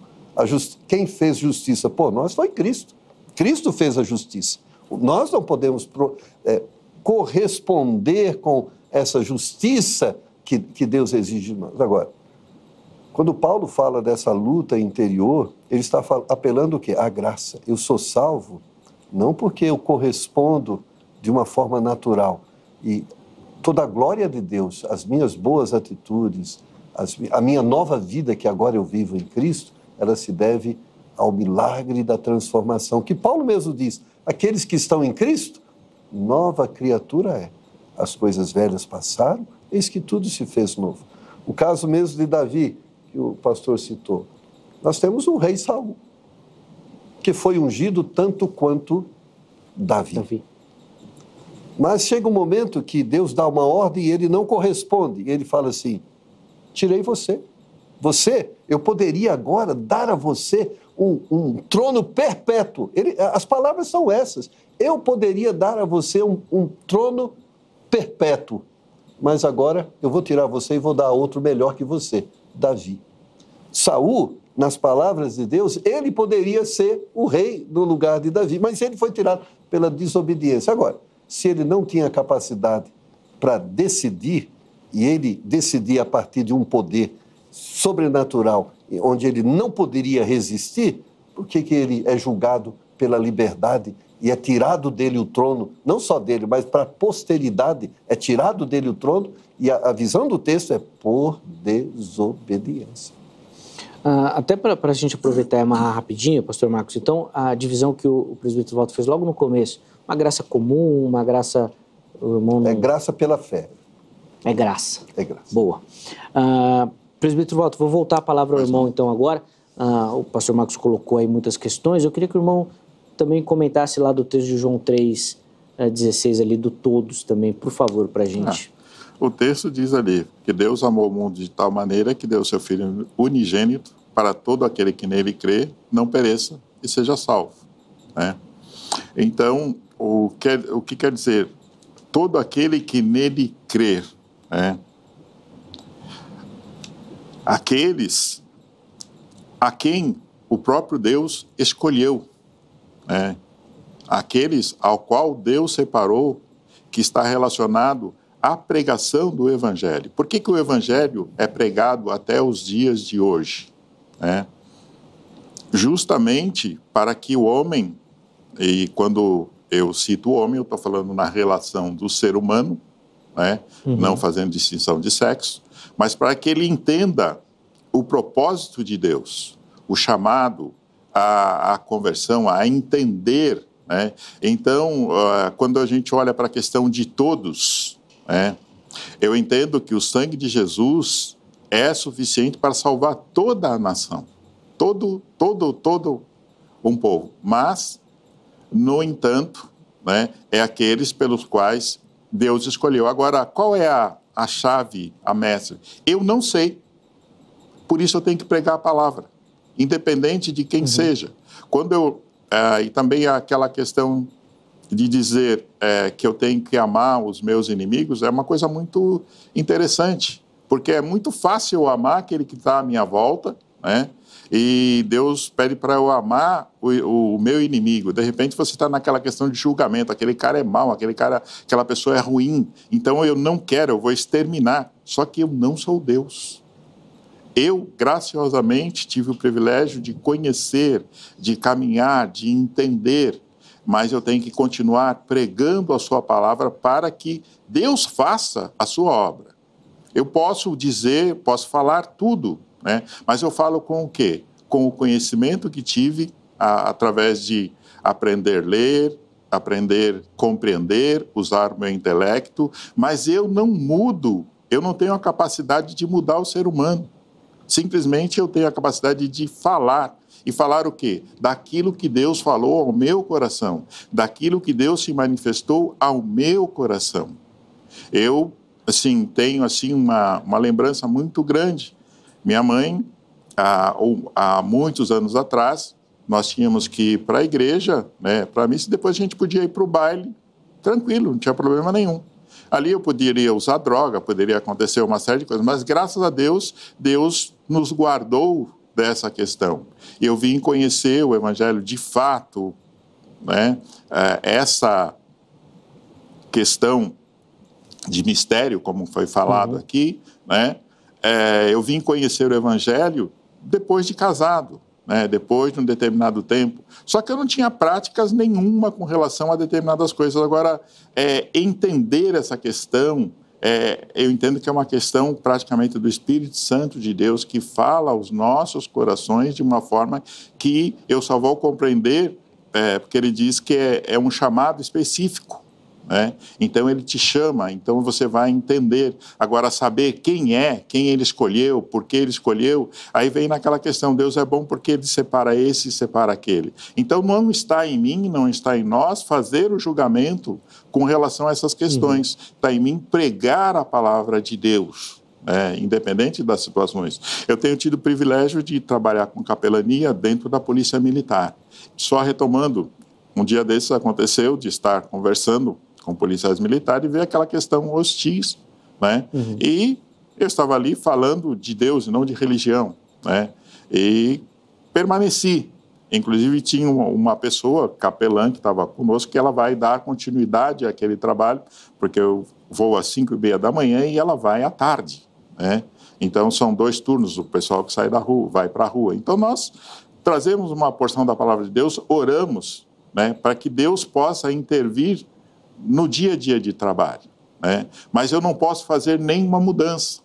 Quem fez justiça por nós foi Cristo. Cristo fez a justiça. Nós não podemos corresponder com essa justiça que Deus exige de nós. Agora, quando Paulo fala dessa luta interior, ele está apelando o quê? À graça. Eu sou salvo não porque eu correspondo de uma forma natural. E toda a glória de Deus, as minhas boas atitudes, a minha nova vida que agora eu vivo em Cristo, ela se deve ao milagre da transformação, que Paulo mesmo diz, aqueles que estão em Cristo, nova criatura é. As coisas velhas passaram, eis que tudo se fez novo. O caso mesmo de Davi, que o pastor citou, nós temos um rei Saul, que foi ungido tanto quanto Davi. Mas chega um momento que Deus dá uma ordem e ele não corresponde. E ele fala assim, tirei você. Eu poderia agora dar a você um trono perpétuo. As palavras são essas. Eu poderia dar a você um trono perpétuo. Mas agora eu vou tirar você e vou dar a outro melhor que você, Davi. Saul, nas palavras de Deus, ele poderia ser o rei no lugar de Davi, mas ele foi tirado pela desobediência. Agora, se ele não tinha capacidade para decidir, e ele decidia a partir de um poder sobrenatural, onde ele não poderia resistir, por que ele é julgado pela liberdade e é tirado dele o trono, não só dele, mas para a posteridade, é tirado dele o trono, e a visão do texto é por desobediência. Até para a gente aproveitar e amarrar rapidinho, pastor Marcos, então a divisão que o presbítero Walter fez logo no começo, uma graça comum, uma graça... É graça pela fé. É graça. É graça. Boa. Presbítero Walter, vou voltar a palavra ao irmão então agora. o pastor Marcos colocou aí muitas questões. Eu queria que o irmão também comentasse lá do texto de João 3,16 ali do todos também, por favor, para a gente. O texto diz ali que Deus amou o mundo de tal maneira que deu seu Filho unigênito para todo aquele que nele crê, não pereça e seja salvo. Né? Então, o que quer dizer? Todo aquele que nele crer, né? Aqueles a quem o próprio Deus escolheu, né? Aqueles ao qual Deus separou, que está relacionado à pregação do Evangelho. Por que o Evangelho é pregado até os dias de hoje? Né? Justamente para que o homem, e quando eu cito o homem, eu estou falando na relação do ser humano, né? Não fazendo distinção de sexo, mas para que ele entenda o propósito de Deus, o chamado à conversão, a entender. Né? Então, quando a gente olha para a questão de todos, né, eu entendo que o sangue de Jesus é suficiente para salvar toda a nação, todo um povo. Mas, no entanto, né, é aqueles pelos quais Deus escolheu. Agora, qual é a chave, a mestre? Eu não sei. Por isso eu tenho que pregar a palavra, independente de quem seja. Quando e também aquela questão de dizer que eu tenho que amar os meus inimigos é uma coisa muito interessante, porque é muito fácil eu amar aquele que está à minha volta, né? E Deus pede para eu amar o meu inimigo. De repente você está naquela questão de julgamento, aquele cara é mau, aquela pessoa é ruim, então eu não quero, eu vou exterminar. Só que eu não sou Deus. Eu, graciosamente, tive o privilégio de conhecer, de caminhar, de entender, mas eu tenho que continuar pregando a sua palavra para que Deus faça a sua obra. Eu posso dizer, posso falar tudo, né? Mas eu falo com o quê? Com o conhecimento que tive através de aprender a ler, aprender a compreender, usar o meu intelecto, mas eu não mudo, eu não tenho a capacidade de mudar o ser humano. Simplesmente eu tenho a capacidade de falar. E falar o quê? Daquilo que Deus falou ao meu coração, daquilo que Deus se manifestou ao meu coração. Eu, tenho uma lembrança muito grande. Minha mãe, há muitos anos atrás, nós tínhamos que ir para a igreja, né, para a missa, e depois a gente podia ir para o baile, tranquilo, não tinha problema nenhum. Ali eu poderia usar droga, poderia acontecer uma série de coisas, mas graças a Deus, Deus nos guardou dessa questão. Eu vim conhecer o Evangelho de fato, né? Essa questão de mistério, como foi falado aqui, né? Eu vim conhecer o Evangelho depois de casado, né? Depois de um determinado tempo. Só que eu não tinha práticas nenhuma com relação a determinadas coisas. Agora, entender essa questão, eu entendo que é uma questão praticamente do Espírito Santo de Deus que fala aos nossos corações de uma forma que eu só vou compreender, porque ele diz que é um chamado específico. Né? Então ele te chama, então você vai entender. Agora, saber quem ele escolheu, por que ele escolheu, aí vem naquela questão, Deus é bom porque ele separa esse e separa aquele. Então não está em mim, não está em nós fazer o julgamento com relação a essas questões. Está em mim pregar a palavra de Deus, independente das situações. Eu tenho tido o privilégio de trabalhar com capelania dentro da Polícia Militar. Só retomando, um dia desses aconteceu de estar conversando com policiais militares e ver aquela questão hostis, né? E eu estava ali falando de Deus e não de religião, né? E permaneci. Inclusive tinha uma pessoa, capelã, que estava conosco, que ela vai dar continuidade àquele trabalho, porque eu vou às 5:30 da manhã e ela vai à tarde, né? Então são 2 turnos, o pessoal que sai da rua, vai para a rua. Então nós trazemos uma porção da palavra de Deus, oramos, né, para que Deus possa intervir no dia a dia de trabalho, né? Mas eu não posso fazer nenhuma mudança,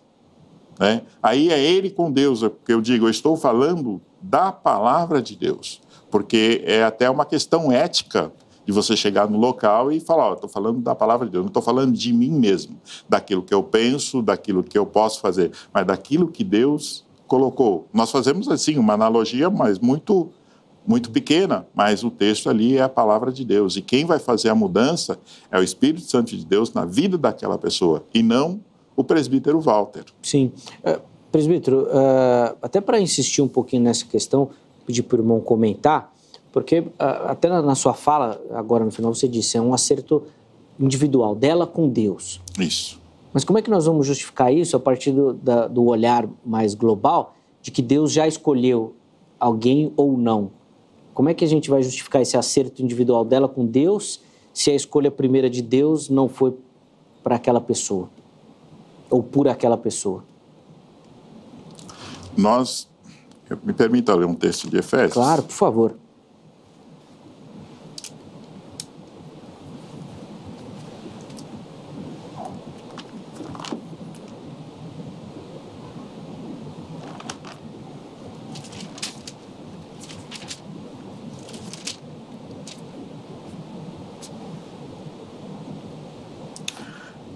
né? Aí é ele com Deus, porque eu digo, eu estou falando da palavra de Deus, porque é até uma questão ética de você chegar no local e falar, estou falando da palavra de Deus, não estou falando de mim mesmo, daquilo que eu penso, daquilo que eu posso fazer, mas daquilo que Deus colocou. Nós fazemos assim uma analogia, mas muito pequena, mas o texto ali é a palavra de Deus. E quem vai fazer a mudança é o Espírito Santo de Deus na vida daquela pessoa, e não o presbítero Walter. Sim. Presbítero, até para insistir um pouquinho nessa questão, pedir para o irmão comentar, porque até na sua fala, agora no final, você disse, é um acerto individual dela com Deus. Isso. Mas como é que nós vamos justificar isso a partir do olhar mais global, de que Deus já escolheu alguém ou não? Como é que a gente vai justificar esse acerto individual dela com Deus, se a escolha primeira de Deus não foi para aquela pessoa? Ou por aquela pessoa? Me permita ler um texto de Efésios? Claro, por favor.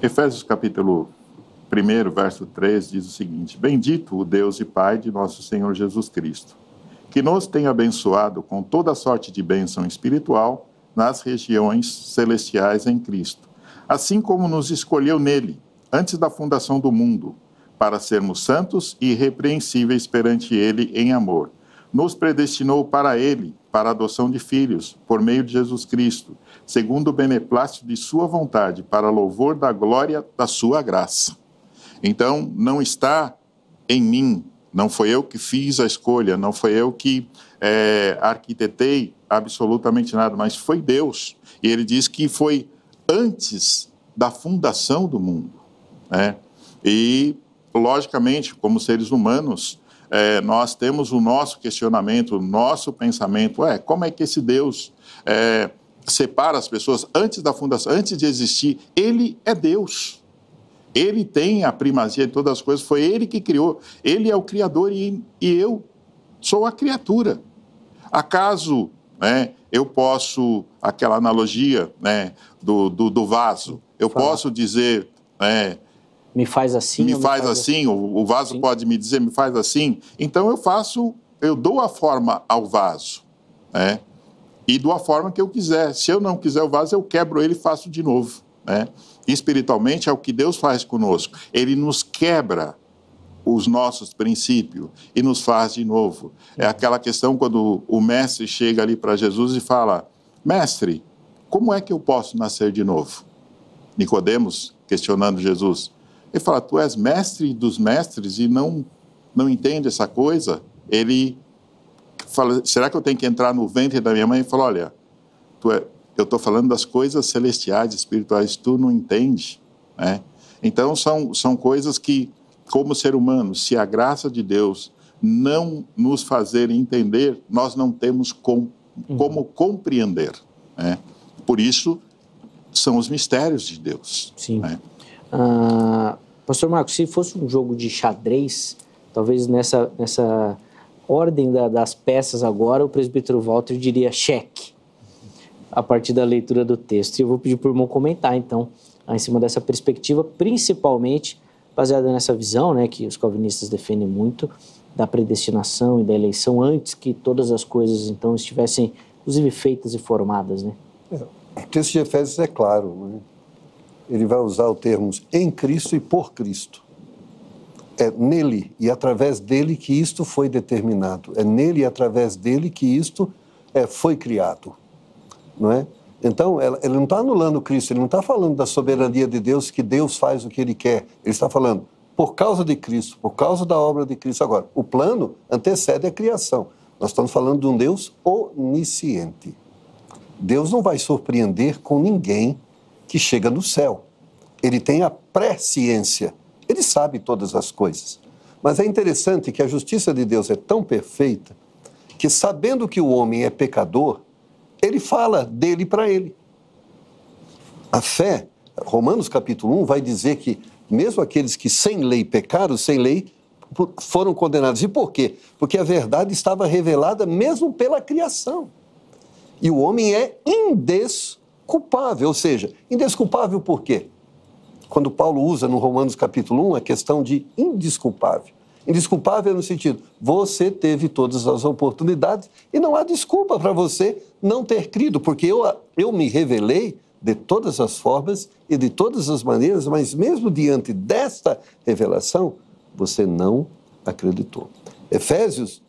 Efésios capítulo 1, verso 3, diz o seguinte: Bendito o Deus e Pai de nosso Senhor Jesus Cristo, que nos tem abençoado com toda sorte de bênção espiritual nas regiões celestiais em Cristo, assim como nos escolheu nele, antes da fundação do mundo, para sermos santos e irrepreensíveis perante ele em amor. Nos predestinou para ele, para a adoção de filhos, por meio de Jesus Cristo, segundo o beneplácito de sua vontade, para louvor da glória da sua graça. Então, não está em mim, não foi eu que fiz a escolha, não foi eu que arquitetei absolutamente nada, mas foi Deus. E ele diz que foi antes da fundação do mundo, né? E, logicamente, como seres humanos, nós temos o nosso questionamento, o nosso pensamento, como é que esse Deus separa as pessoas antes da fundação, antes de existir? Ele é Deus. Ele tem a primazia de todas as coisas, foi Ele que criou. Ele é o Criador e eu sou a criatura. Acaso eu posso, aquela analogia do vaso, eu posso dizer... me faz assim. Me faz assim, o vaso Sim. Pode me dizer, me faz assim. Então eu dou a forma ao vaso, e dou a forma que eu quiser. Se eu não quiser o vaso, eu quebro ele e faço de novo, Espiritualmente é o que Deus faz conosco. Ele nos quebra os nossos princípios e nos faz de novo. É aquela questão quando o mestre chega ali para Jesus e fala: Mestre, como é que eu posso nascer de novo? Nicodemos questionando Jesus. Ele fala: tu és mestre dos mestres e não entende essa coisa? Ele fala: será que eu tenho que entrar no ventre da minha mãe? E fala: olha, eu estou falando das coisas celestiais, espirituais, tu não entende, Então são coisas que, como ser humano, se a graça de Deus não nos fazer entender, nós não temos como compreender, Por isso são os mistérios de Deus. Sim. Pastor Marcos, se fosse um jogo de xadrez, talvez nessa ordem das peças agora, o presbítero Walter diria cheque, a partir da leitura do texto. E eu vou pedir para o irmão comentar, então, em cima dessa perspectiva, principalmente baseada nessa visão, que os calvinistas defendem muito, da predestinação e da eleição, antes que todas as coisas, então, estivessem, inclusive, feitas e formadas, O texto de Efésios é claro, Ele vai usar os termos em Cristo e por Cristo. É nele e através dele que isto foi determinado. É nele e através dele que isto foi criado. Não é? Então, ele não está anulando Cristo, ele não está falando da soberania de Deus, que Deus faz o que ele quer. Ele está falando por causa de Cristo, por causa da obra de Cristo. Agora, o plano antecede a criação. Nós estamos falando de um Deus onisciente. Deus não vai surpreender com ninguém que chega no céu. Ele tem a presciência. Ele sabe todas as coisas. Mas é interessante que a justiça de Deus é tão perfeita que, sabendo que o homem é pecador, ele fala dele para ele. A fé, Romanos capítulo 1, vai dizer que mesmo aqueles que sem lei pecaram, sem lei, foram condenados. E por quê? Porque a verdade estava revelada mesmo pela criação. E o homem é indesculpável, ou seja, indesculpável por quê? Quando Paulo usa no Romanos capítulo 1 a questão de indesculpável. Indesculpável no sentido, você teve todas as oportunidades e não há desculpa para você não ter crido, porque eu me revelei de todas as formas e de todas as maneiras, mas mesmo diante desta revelação, você não acreditou. Efésios,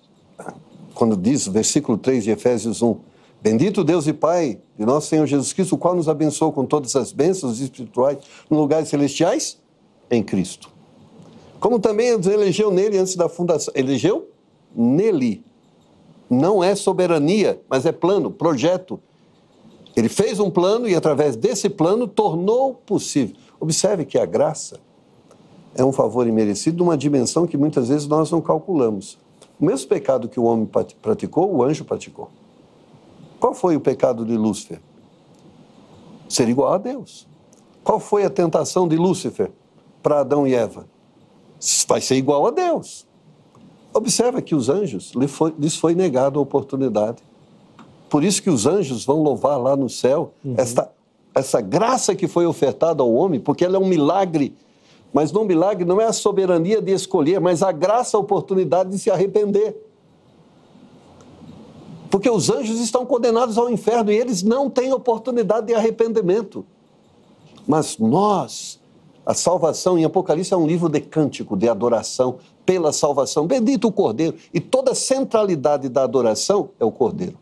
quando diz, versículo 3 de Efésios 1, bendito Deus e Pai de nosso Senhor Jesus Cristo, o qual nos abençoou com todas as bênçãos espirituais nos lugares celestiais em Cristo. Como também nos elegeu nele antes da fundação. Elegeu nele. Não é soberania, mas é plano, projeto. Ele fez um plano e, através desse plano, tornou possível. Observe que a graça é um favor imerecido numa dimensão que muitas vezes nós não calculamos. O mesmo pecado que o homem praticou, o anjo praticou. Qual foi o pecado de Lúcifer? Ser igual a Deus. Qual foi a tentação de Lúcifer para Adão e Eva? Vai ser igual a Deus. Observa que os anjos, lhes foi negada a oportunidade. Por isso que os anjos vão louvar lá no céu essa graça que foi ofertada ao homem, porque ela é um milagre. Mas no milagre não é a soberania de escolher, mas a graça, a oportunidade de se arrepender. Porque os anjos estão condenados ao inferno e eles não têm oportunidade de arrependimento. Mas nós, a salvação em Apocalipse é um livro de cântico, de adoração pela salvação. Bendito o Cordeiro. E toda a centralidade da adoração é o Cordeiro,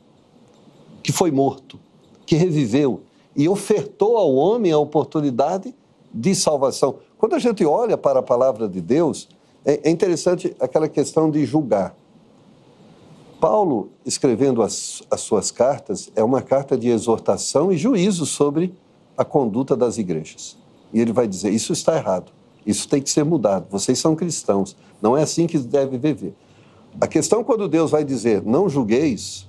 que foi morto, que reviveu e ofertou ao homem a oportunidade de salvação. Quando a gente olha para a palavra de Deus, é interessante aquela questão de julgar. Paulo, escrevendo as suas cartas, é uma carta de exortação e juízo sobre a conduta das igrejas. E ele vai dizer, isso está errado, isso tem que ser mudado, vocês são cristãos, não é assim que deve viver. A questão quando Deus vai dizer, não julgueis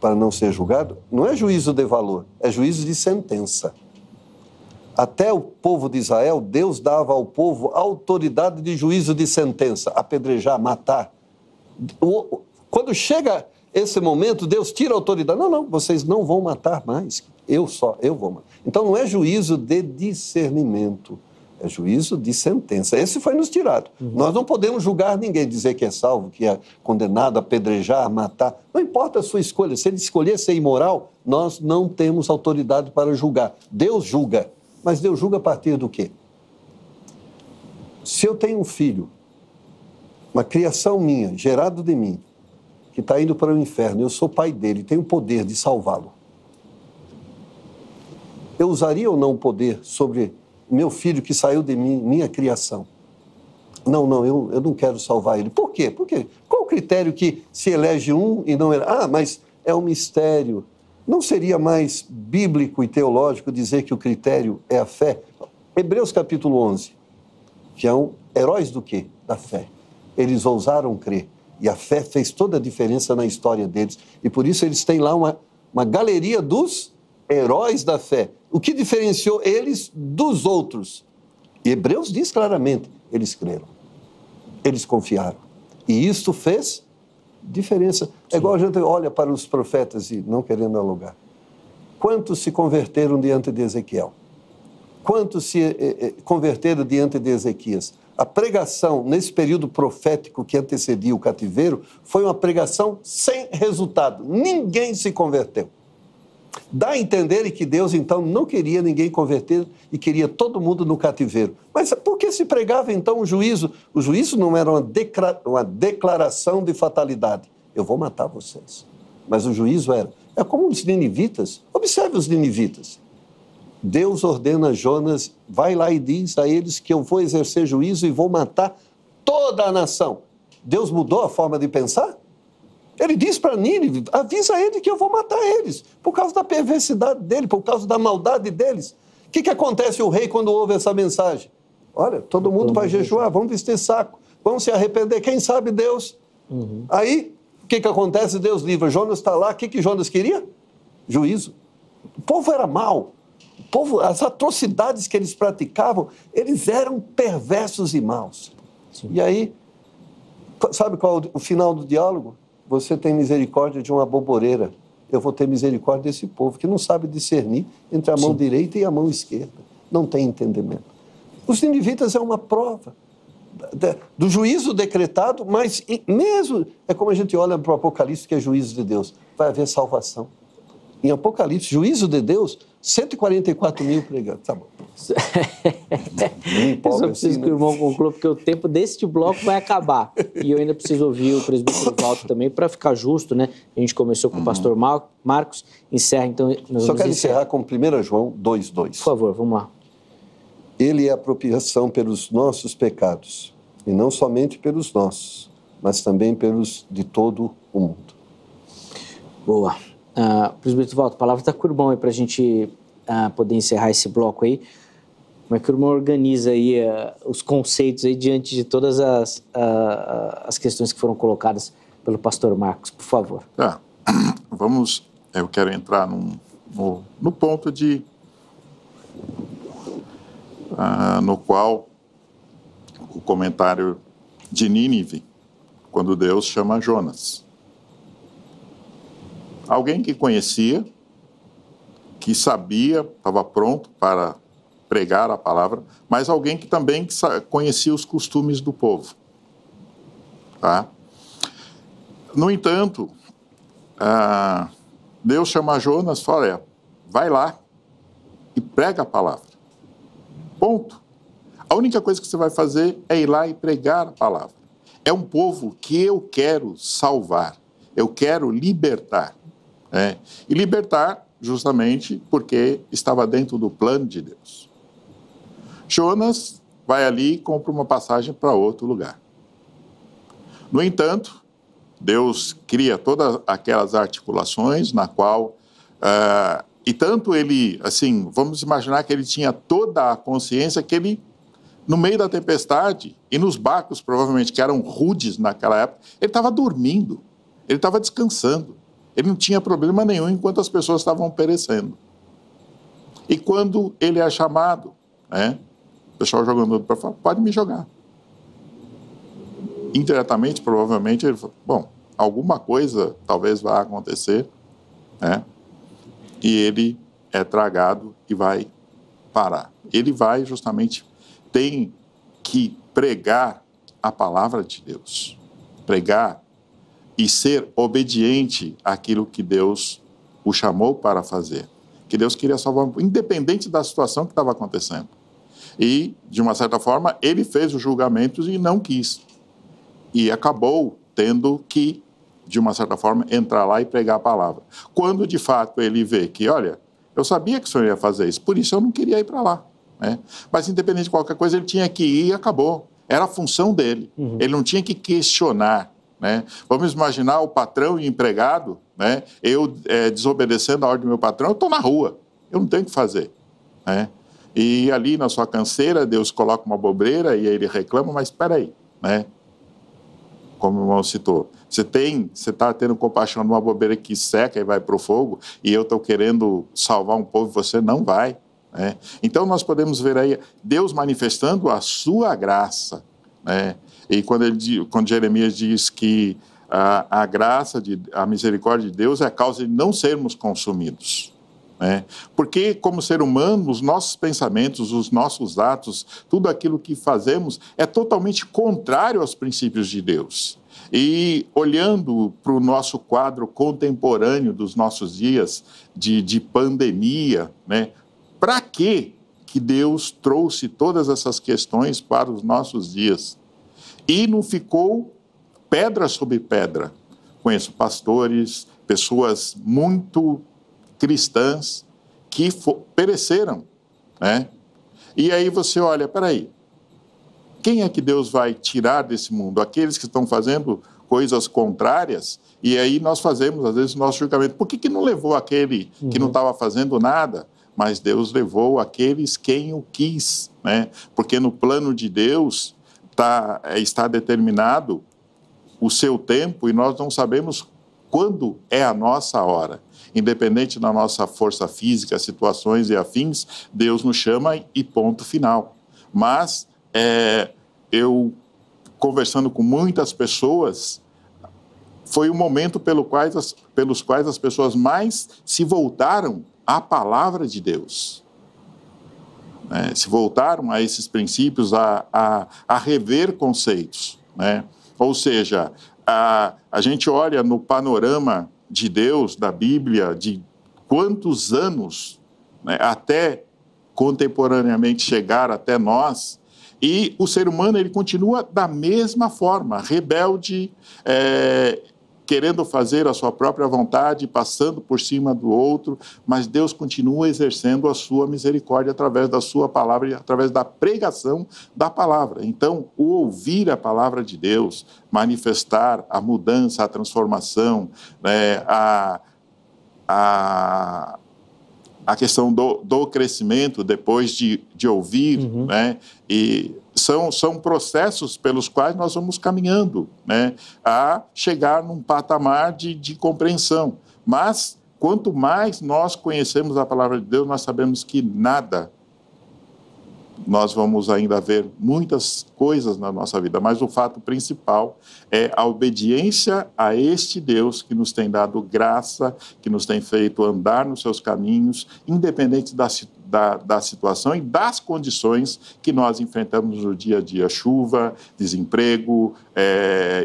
para não ser julgado, não é juízo de valor, é juízo de sentença. Até o povo de Israel, Deus dava ao povo autoridade de juízo de sentença, apedrejar, matar. Quando chega esse momento, Deus tira a autoridade. Não, vocês não vão matar mais, eu vou matar. Então não é juízo de discernimento, é juízo de sentença. Esse foi nos tirado. Nós não podemos julgar ninguém, dizer que é salvo, que é condenado, apedrejar, matar. Não importa a sua escolha, se ele escolher ser imoral, nós não temos autoridade para julgar. Deus julga. Mas Deus julga a partir do quê? Se eu tenho um filho, uma criação minha, gerado de mim, que está indo para o inferno, eu sou pai dele, tenho o poder de salvá-lo. Eu usaria ou não o poder sobre meu filho que saiu de mim, minha criação? Não, eu não quero salvar ele. Por quê? Qual o critério que se elege um e não elege? Mas é um mistério. Não seria mais bíblico e teológico dizer que o critério é a fé? Hebreus capítulo 11, que são heróis do quê? Da fé. Eles ousaram crer e a fé fez toda a diferença na história deles. E por isso eles têm lá uma galeria dos heróis da fé. O que diferenciou eles dos outros? E Hebreus diz claramente, eles creram, eles confiaram. E isso fez diferença. Sim. É igual a gente olha para os profetas e não querendo alugar. Quantos se converteram diante de Ezequiel? Quantos se converteram diante de Ezequias? A pregação nesse período profético que antecedia o cativeiro foi uma pregação sem resultado. Ninguém se converteu. Dá a entender que Deus, então, não queria ninguém converter e queria todo mundo no cativeiro. Mas por que se pregava, então, o juízo? O juízo não era uma declaração de fatalidade. Eu vou matar vocês. Mas o juízo é como os ninivitas. Observe os ninivitas. Deus ordena a Jonas, vai lá e diz a eles que eu vou exercer juízo e vou matar toda a nação. Deus mudou a forma de pensar? Ele diz para Nínive, avisa ele que eu vou matar eles, por causa da perversidade dele, por causa da maldade deles. O que acontece o rei quando ouve essa mensagem? Olha, todo mundo vai jejuar, vamos vestir saco, vamos se arrepender, quem sabe Deus. Aí, o que acontece? Deus livra. Jonas está lá, o que Jonas queria? Juízo. O povo era mau. O povo, as atrocidades que eles praticavam, eles eram perversos e maus. Sim. E aí, sabe qual é o final do diálogo? Você tem misericórdia de uma boboreira. Eu vou ter misericórdia desse povo que não sabe discernir entre a mão direita e a mão esquerda. Não tem entendimento. Os ninivitas é uma prova do juízo decretado, mas mesmo, é como a gente olha para o Apocalipse, que é juízo de Deus, vai haver salvação. Em Apocalipse, juízo de Deus, 144 mil pregados. Tá bom. Eu só preciso que o irmão conclua, porque o tempo deste bloco vai acabar. E eu ainda preciso ouvir o presbítero Walter também, para ficar justo, né? A gente começou com o pastor Marcos, encerra, então... Só quero encerrar com 1 João 2,2. Por favor, vamos lá. Ele é a propiciação pelos nossos pecados, e não somente pelos nossos, mas também pelos de todo o mundo. Boa. Presbítero Walter, a palavra está com o irmão aí para a gente poder encerrar esse bloco aí. Como é que o irmão organiza aí os conceitos aí diante de todas as questões que foram colocadas pelo pastor Marcos, por favor? Eu quero entrar no ponto no qual o comentário de Nínive, quando Deus chama Jonas. Alguém que conhecia, que sabia, estava pronto para pregar a palavra, mas alguém que também conhecia os costumes do povo. Tá? No entanto, Deus chama Jonas e fala, vai lá e prega a palavra. Ponto. A única coisa que você vai fazer é ir lá e pregar a palavra. É um povo que eu quero salvar, eu quero libertar. E libertar justamente porque estava dentro do plano de Deus. Jonas vai ali e compra uma passagem para outro lugar. No entanto, Deus cria todas aquelas articulações na qual... e tanto ele, assim, vamos imaginar que ele tinha toda a consciência que ele, no meio da tempestade, e nos barcos, provavelmente, que eram rudes naquela época, ele estava dormindo, ele estava descansando. Ele não tinha problema nenhum enquanto as pessoas estavam perecendo. E quando ele é chamado, o pessoal jogando para fora, pode me jogar. Indiretamente, provavelmente, ele falou, bom, alguma coisa talvez vá acontecer, e ele é tragado e vai parar. Ele vai justamente, tem que pregar a palavra de Deus. Pregar e ser obediente àquilo que Deus o chamou para fazer. Que Deus queria salvar, independente da situação que estava acontecendo. E, de uma certa forma, ele fez os julgamentos e não quis. E acabou tendo que, de uma certa forma, entrar lá e pregar a palavra. Quando, de fato, ele vê que, olha, eu sabia que o senhor ia fazer isso, por isso eu não queria ir para lá. Mas, independente de qualquer coisa, ele tinha que ir e acabou. Era a função dele. Ele não tinha que questionar. Vamos imaginar o patrão e o empregado, eu desobedecendo a ordem do meu patrão, eu estou na rua, eu não tenho o que fazer. E ali na sua canseira, Deus coloca uma bobreira e aí ele reclama, mas espera aí, como o irmão citou, você está tendo compaixão de uma bobeira que seca e vai para o fogo, e eu estou querendo salvar um povo e você não vai. Então nós podemos ver aí Deus manifestando a sua graça, E quando Jeremias diz que a graça, a misericórdia de Deus é a causa de não sermos consumidos. Porque, como ser humano, os nossos pensamentos, os nossos atos, tudo aquilo que fazemos é totalmente contrário aos princípios de Deus. E olhando para o nosso quadro contemporâneo dos nossos dias de pandemia, para que Deus trouxe todas essas questões para os nossos dias? E não ficou pedra sobre pedra. Conheço pastores, pessoas muito cristãs que pereceram. E aí você olha, peraí, quem é que Deus vai tirar desse mundo? Aqueles que estão fazendo coisas contrárias? E aí nós fazemos, às vezes, o nosso julgamento. Por que não levou aquele que não estava fazendo nada? Mas Deus levou aqueles quem o quis. Porque no plano de Deus está determinado o seu tempo e nós não sabemos quando é a nossa hora. Independente da nossa força física, situações e afins, Deus nos chama e ponto final. Mas eu, conversando com muitas pessoas, foi o momento pelos quais as pessoas mais se voltaram à palavra de Deus. né? Se voltaram a esses princípios, a rever conceitos, né? Ou seja, a gente olha no panorama de Deus, da Bíblia, de quantos anos, né, até contemporaneamente chegar até nós, e o ser humano ele continua da mesma forma, rebelde, querendo fazer a sua própria vontade, passando por cima do outro, mas Deus continua exercendo a sua misericórdia através da sua palavra e através da pregação da palavra. Então, o ouvir a palavra de Deus, manifestar a mudança, a transformação, né, a questão do crescimento depois de ouvir, né? E são processos pelos quais nós vamos caminhando, né? A chegar num patamar de compreensão. Mas, quanto mais nós conhecemos a palavra de Deus, nós sabemos que nada, nós vamos ainda ver muitas coisas na nossa vida, mas o fato principal é a obediência a este Deus que nos tem dado graça, que nos tem feito andar nos seus caminhos, independente da situação e das condições que nós enfrentamos no dia a dia, chuva, desemprego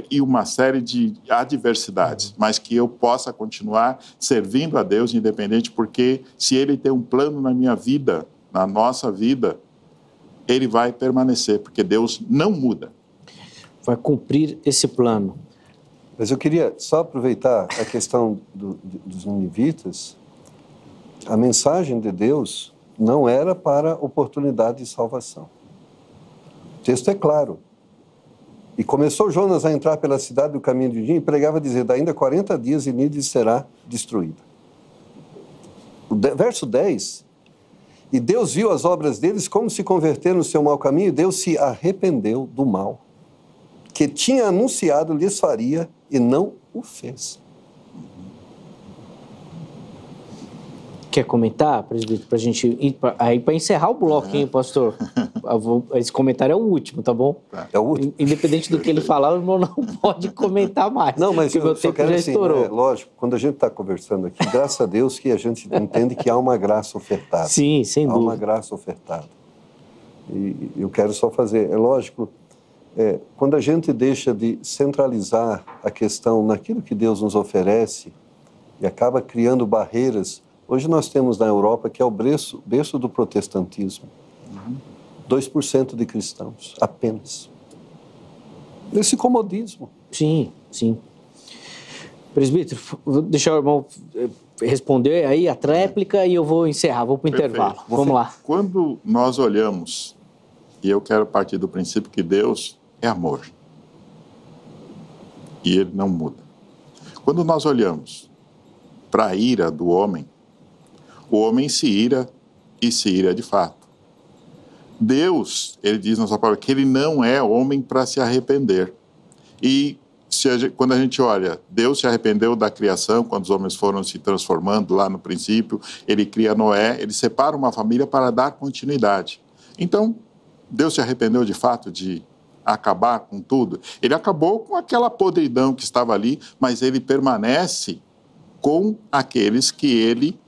e uma série de adversidades, mas que eu possa continuar servindo a Deus independente, porque se Ele tem um plano na minha vida, na nossa vida, Ele vai permanecer, porque Deus não muda. Vai cumprir esse plano. Mas eu queria só aproveitar a questão dos ninivitas. A mensagem de Deus não era para oportunidade de salvação. O texto é claro. E começou Jonas a entrar pela cidade do caminho de Nínive e pregava dizendo, ainda 40 dias e Nínive será destruída. Verso 10... E Deus viu as obras deles como se converteram no seu mau caminho, e Deus se arrependeu do mal que tinha anunciado lhes faria e não o fez. Quer comentar, presbítero, para a gente ir para encerrar o bloco, hein, pastor? Esse comentário é o último, tá bom? É o último. Independente do que ele falar, o irmão não pode comentar mais. Não, mas meu tempo já estourou. Lógico, quando a gente está conversando aqui, graças a Deus que a gente entende que há uma graça ofertada. Sim, sem dúvida. Há uma graça ofertada. E eu quero só fazer, é lógico, quando a gente deixa de centralizar a questão naquilo que Deus nos oferece e acaba criando barreiras. Hoje nós temos na Europa, que é o berço do protestantismo, 2% de cristãos, apenas. Esse comodismo. Sim, sim. Presbítero, vou deixar o irmão responder aí a tréplica e eu vou encerrar, vou para o intervalo. Vamos lá. Quando nós olhamos, e eu quero partir do princípio que Deus é amor, e Ele não muda. Quando nós olhamos para a ira do homem, o homem se ira e se ira de fato. Deus, ele diz na sua palavra que ele não é homem para se arrepender. E quando a gente olha, Deus se arrependeu da criação, quando os homens foram se transformando lá no princípio, ele cria Noé, ele separa uma família para dar continuidade. Então, Deus se arrependeu de fato de acabar com tudo? Ele acabou com aquela podridão que estava ali, mas ele permanece com aqueles que ele,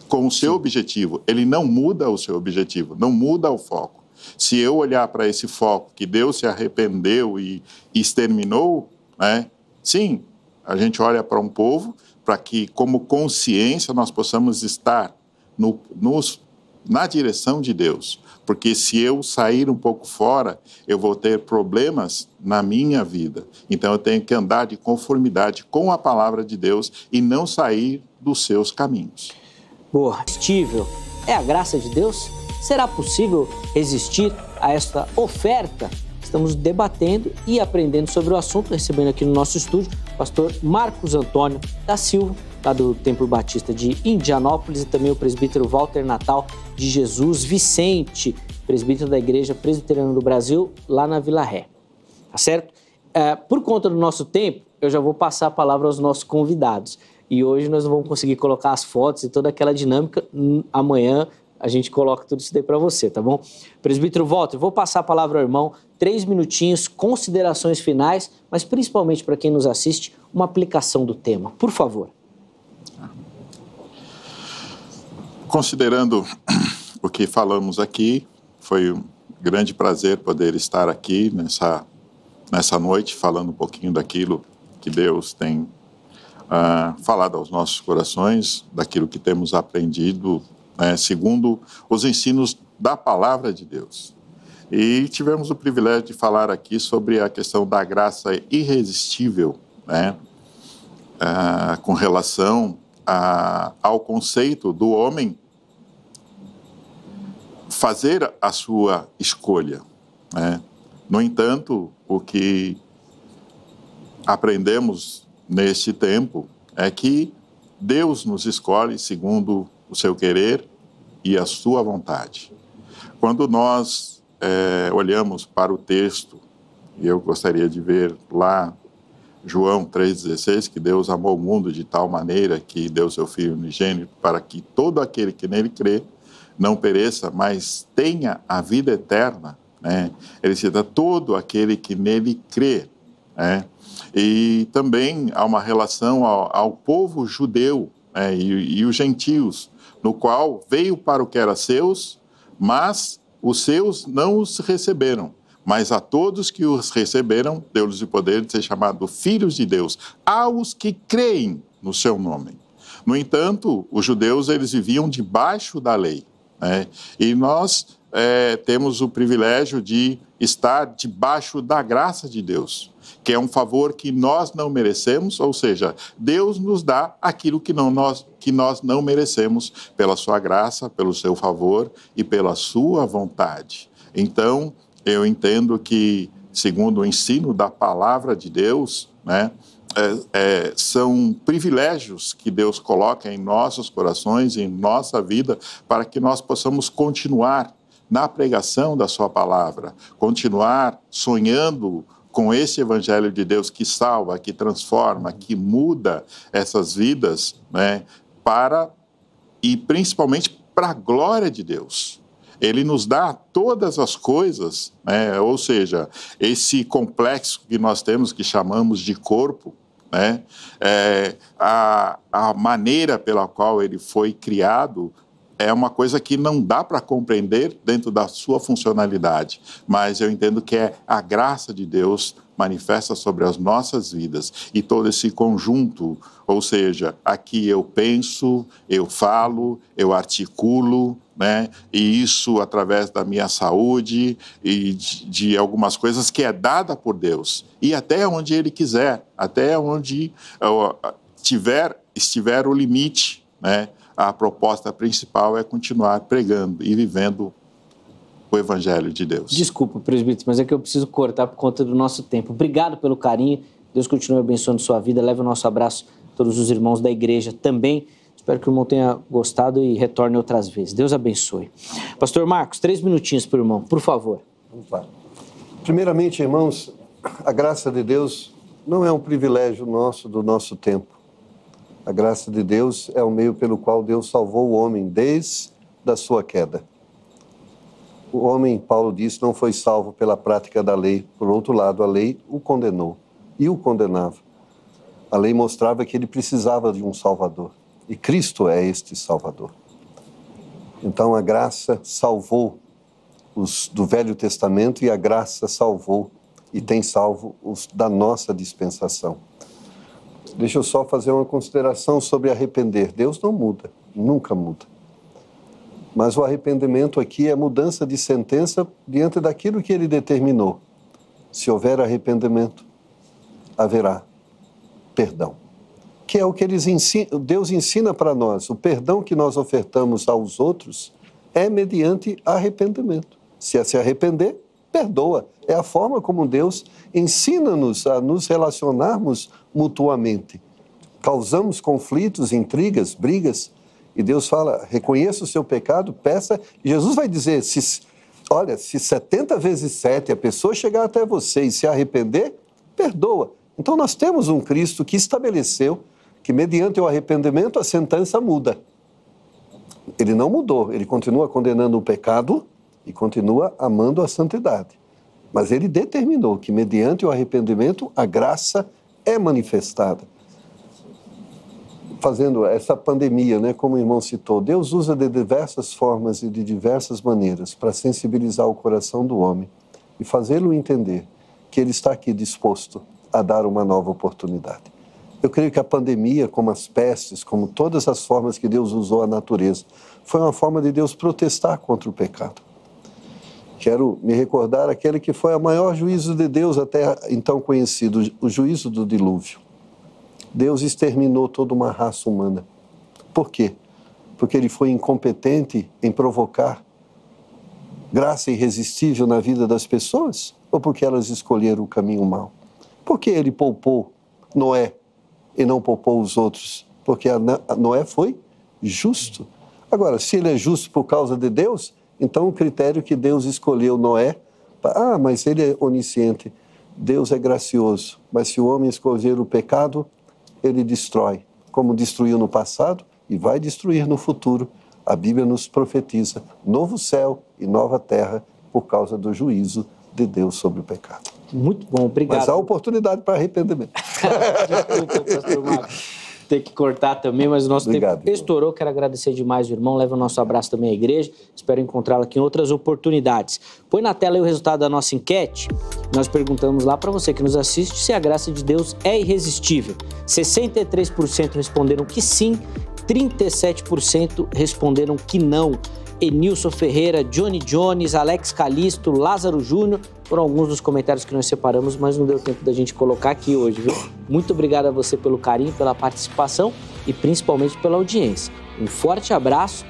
com o seu objetivo. Ele não muda o seu objetivo, não muda o foco. Se eu olhar para esse foco que Deus se arrependeu e exterminou, né? Sim, a gente olha para um povo para que, como consciência, nós possamos estar na direção de Deus. Porque se eu sair um pouco fora, eu vou ter problemas na minha vida. Então eu tenho que andar de conformidade com a palavra de Deus e não sair dos seus caminhos. Boa. Irresistível é a graça de Deus? Será possível resistir a esta oferta? Estamos debatendo e aprendendo sobre o assunto, recebendo aqui no nosso estúdio o pastor Marcos Antônio da Silva, lá do Templo Batista de Indianópolis, e também o presbítero Walter Natal de Jesus Vicente, presbítero da Igreja Presbiteriana do Brasil, lá na Vila Ré. Tá certo? Por conta do nosso tempo, eu já vou passar a palavra aos nossos convidados. E hoje nós não vamos conseguir colocar as fotos e toda aquela dinâmica. Amanhã a gente coloca tudo isso daí para você, tá bom? Presbítero Walter, vou passar a palavra ao irmão, 3 minutinhos, considerações finais, mas principalmente para quem nos assiste, uma aplicação do tema. Por favor. Considerando o que falamos aqui. Foi um grande prazer poder estar aqui nessa noite, falando um pouquinho daquilo que Deus tem falado aos nossos corações, daquilo que temos aprendido, segundo os ensinos da Palavra de Deus. E tivemos o privilégio de falar aqui sobre a questão da graça irresistível, com relação ao conceito do homem fazer a sua escolha. No entanto, o que aprendemos neste tempo é que Deus nos escolhe segundo o seu querer e a sua vontade. Quando nós olhamos para o texto, e eu gostaria de ver lá João 3,16, que Deus amou o mundo de tal maneira que deu seu Filho unigênito para que todo aquele que nele crê não pereça, mas tenha a vida eterna. Ele cita todo aquele que nele crê. E também há uma relação ao povo judeu e os gentios, no qual veio para o que era seus, mas os seus não os receberam. Mas a todos que os receberam, deu-lhes o poder de ser chamados filhos de Deus, aos que creem no seu nome. No entanto, os judeus, eles viviam debaixo da lei. E nós temos o privilégio de estar debaixo da graça de Deus, que é um favor que nós não merecemos, ou seja, Deus nos dá aquilo que nós não merecemos pela sua graça, pelo seu favor e pela sua vontade. Então, eu entendo que, segundo o ensino da Palavra de Deus, são privilégios que Deus coloca em nossos corações, em nossa vida, para que nós possamos continuar na pregação da sua palavra, continuar sonhando com esse Evangelho de Deus que salva, que transforma, que muda essas vidas, e principalmente para a glória de Deus. Ele nos dá todas as coisas, ou seja, esse complexo que nós temos, que chamamos de corpo, a maneira pela qual ele foi criado é uma coisa que não dá para compreender dentro da sua funcionalidade, mas eu entendo que é a graça de Deus manifesta sobre as nossas vidas e todo esse conjunto, ou seja, aqui eu penso, eu falo, eu articulo, e isso através da minha saúde e de algumas coisas que é dada por Deus, e até onde Ele quiser, até onde estiver o limite, a proposta principal é continuar pregando e vivendo o Evangelho de Deus. Desculpa, presbítero, mas é que eu preciso cortar por conta do nosso tempo. Obrigado pelo carinho, Deus continue abençoando sua vida, leve o nosso abraço a todos os irmãos da igreja também. Espero que o irmão tenha gostado e retorne outras vezes. Deus abençoe. Pastor Marcos, 3 minutinhos para o irmão, por favor. Vamos lá. Primeiramente, irmãos, a graça de Deus não é um privilégio nosso, do nosso tempo. A graça de Deus é o meio pelo qual Deus salvou o homem desde a sua queda. O homem, Paulo diz, não foi salvo pela prática da lei. Por outro lado, a lei o condenou e o condenava. A lei mostrava que ele precisava de um Salvador. E Cristo é este Salvador. Então a graça salvou os do Velho Testamento e a graça salvou e tem salvo os da nossa dispensação. Deixa eu só fazer uma consideração sobre arrepender. Deus não muda, nunca muda. Mas o arrependimento aqui é mudança de sentença diante daquilo que Ele determinou. Se houver arrependimento, haverá perdão. Que é o que Deus ensina para nós. O perdão que nós ofertamos aos outros é mediante arrependimento. Se arrepender, perdoa. É a forma como Deus ensina-nos a nos relacionarmos mutuamente. Causamos conflitos, intrigas, brigas, e Deus fala, reconheça o seu pecado, peça. E Jesus vai dizer, se 70 vezes 7 a pessoa chegar até você e se arrepender, perdoa. Então nós temos um Cristo que estabeleceu que mediante o arrependimento a sentença muda. Ele não mudou, ele continua condenando o pecado e continua amando a santidade. Mas ele determinou que mediante o arrependimento a graça é manifestada. fazendo essa pandemia, né, como o irmão citou, Deus usa de diversas formas e de diversas maneiras para sensibilizar o coração do homem e fazê-lo entender que ele está aqui disposto a dar uma nova oportunidade. Eu creio que a pandemia, como as pestes, como todas as formas que Deus usou a natureza, foi uma forma de Deus protestar contra o pecado. Quero me recordar aquele que foi o maior juízo de Deus até então conhecido, o juízo do dilúvio. Deus exterminou toda uma raça humana. Por quê? Porque ele foi incompetente em provocar graça irresistível na vida das pessoas? Ou porque elas escolheram o caminho mau? Por que ele poupou Noé e não poupou os outros? Porque Noé foi justo. Agora, se ele é justo por causa de Deus, então o critério que Deus escolheu Noé, mas ele é onisciente, Deus é gracioso, mas se o homem escolher o pecado, ele destrói, como destruiu no passado e vai destruir no futuro. A Bíblia nos profetiza novo céu e nova terra por causa do juízo de Deus sobre o pecado. Muito bom, obrigado. Mas há oportunidade para arrependimento. Desculpa, pastor Marcos. Ter que cortar também, mas o nosso tempo estourou. Quero agradecer demais o irmão. Leva o nosso abraço também à igreja. Espero encontrá-lo aqui em outras oportunidades. Põe na tela aí o resultado da nossa enquete. Nós perguntamos lá para você que nos assiste se a graça de Deus é irresistível. 63% responderam que sim, 37% responderam que não. Enilson Ferreira, Johnny Jones, Alex Calisto, Lázaro Júnior, foram alguns dos comentários que nós separamos, mas não deu tempo da gente colocar aqui hoje, viu? Muito obrigado a você pelo carinho, pela participação e principalmente pela audiência. Um forte abraço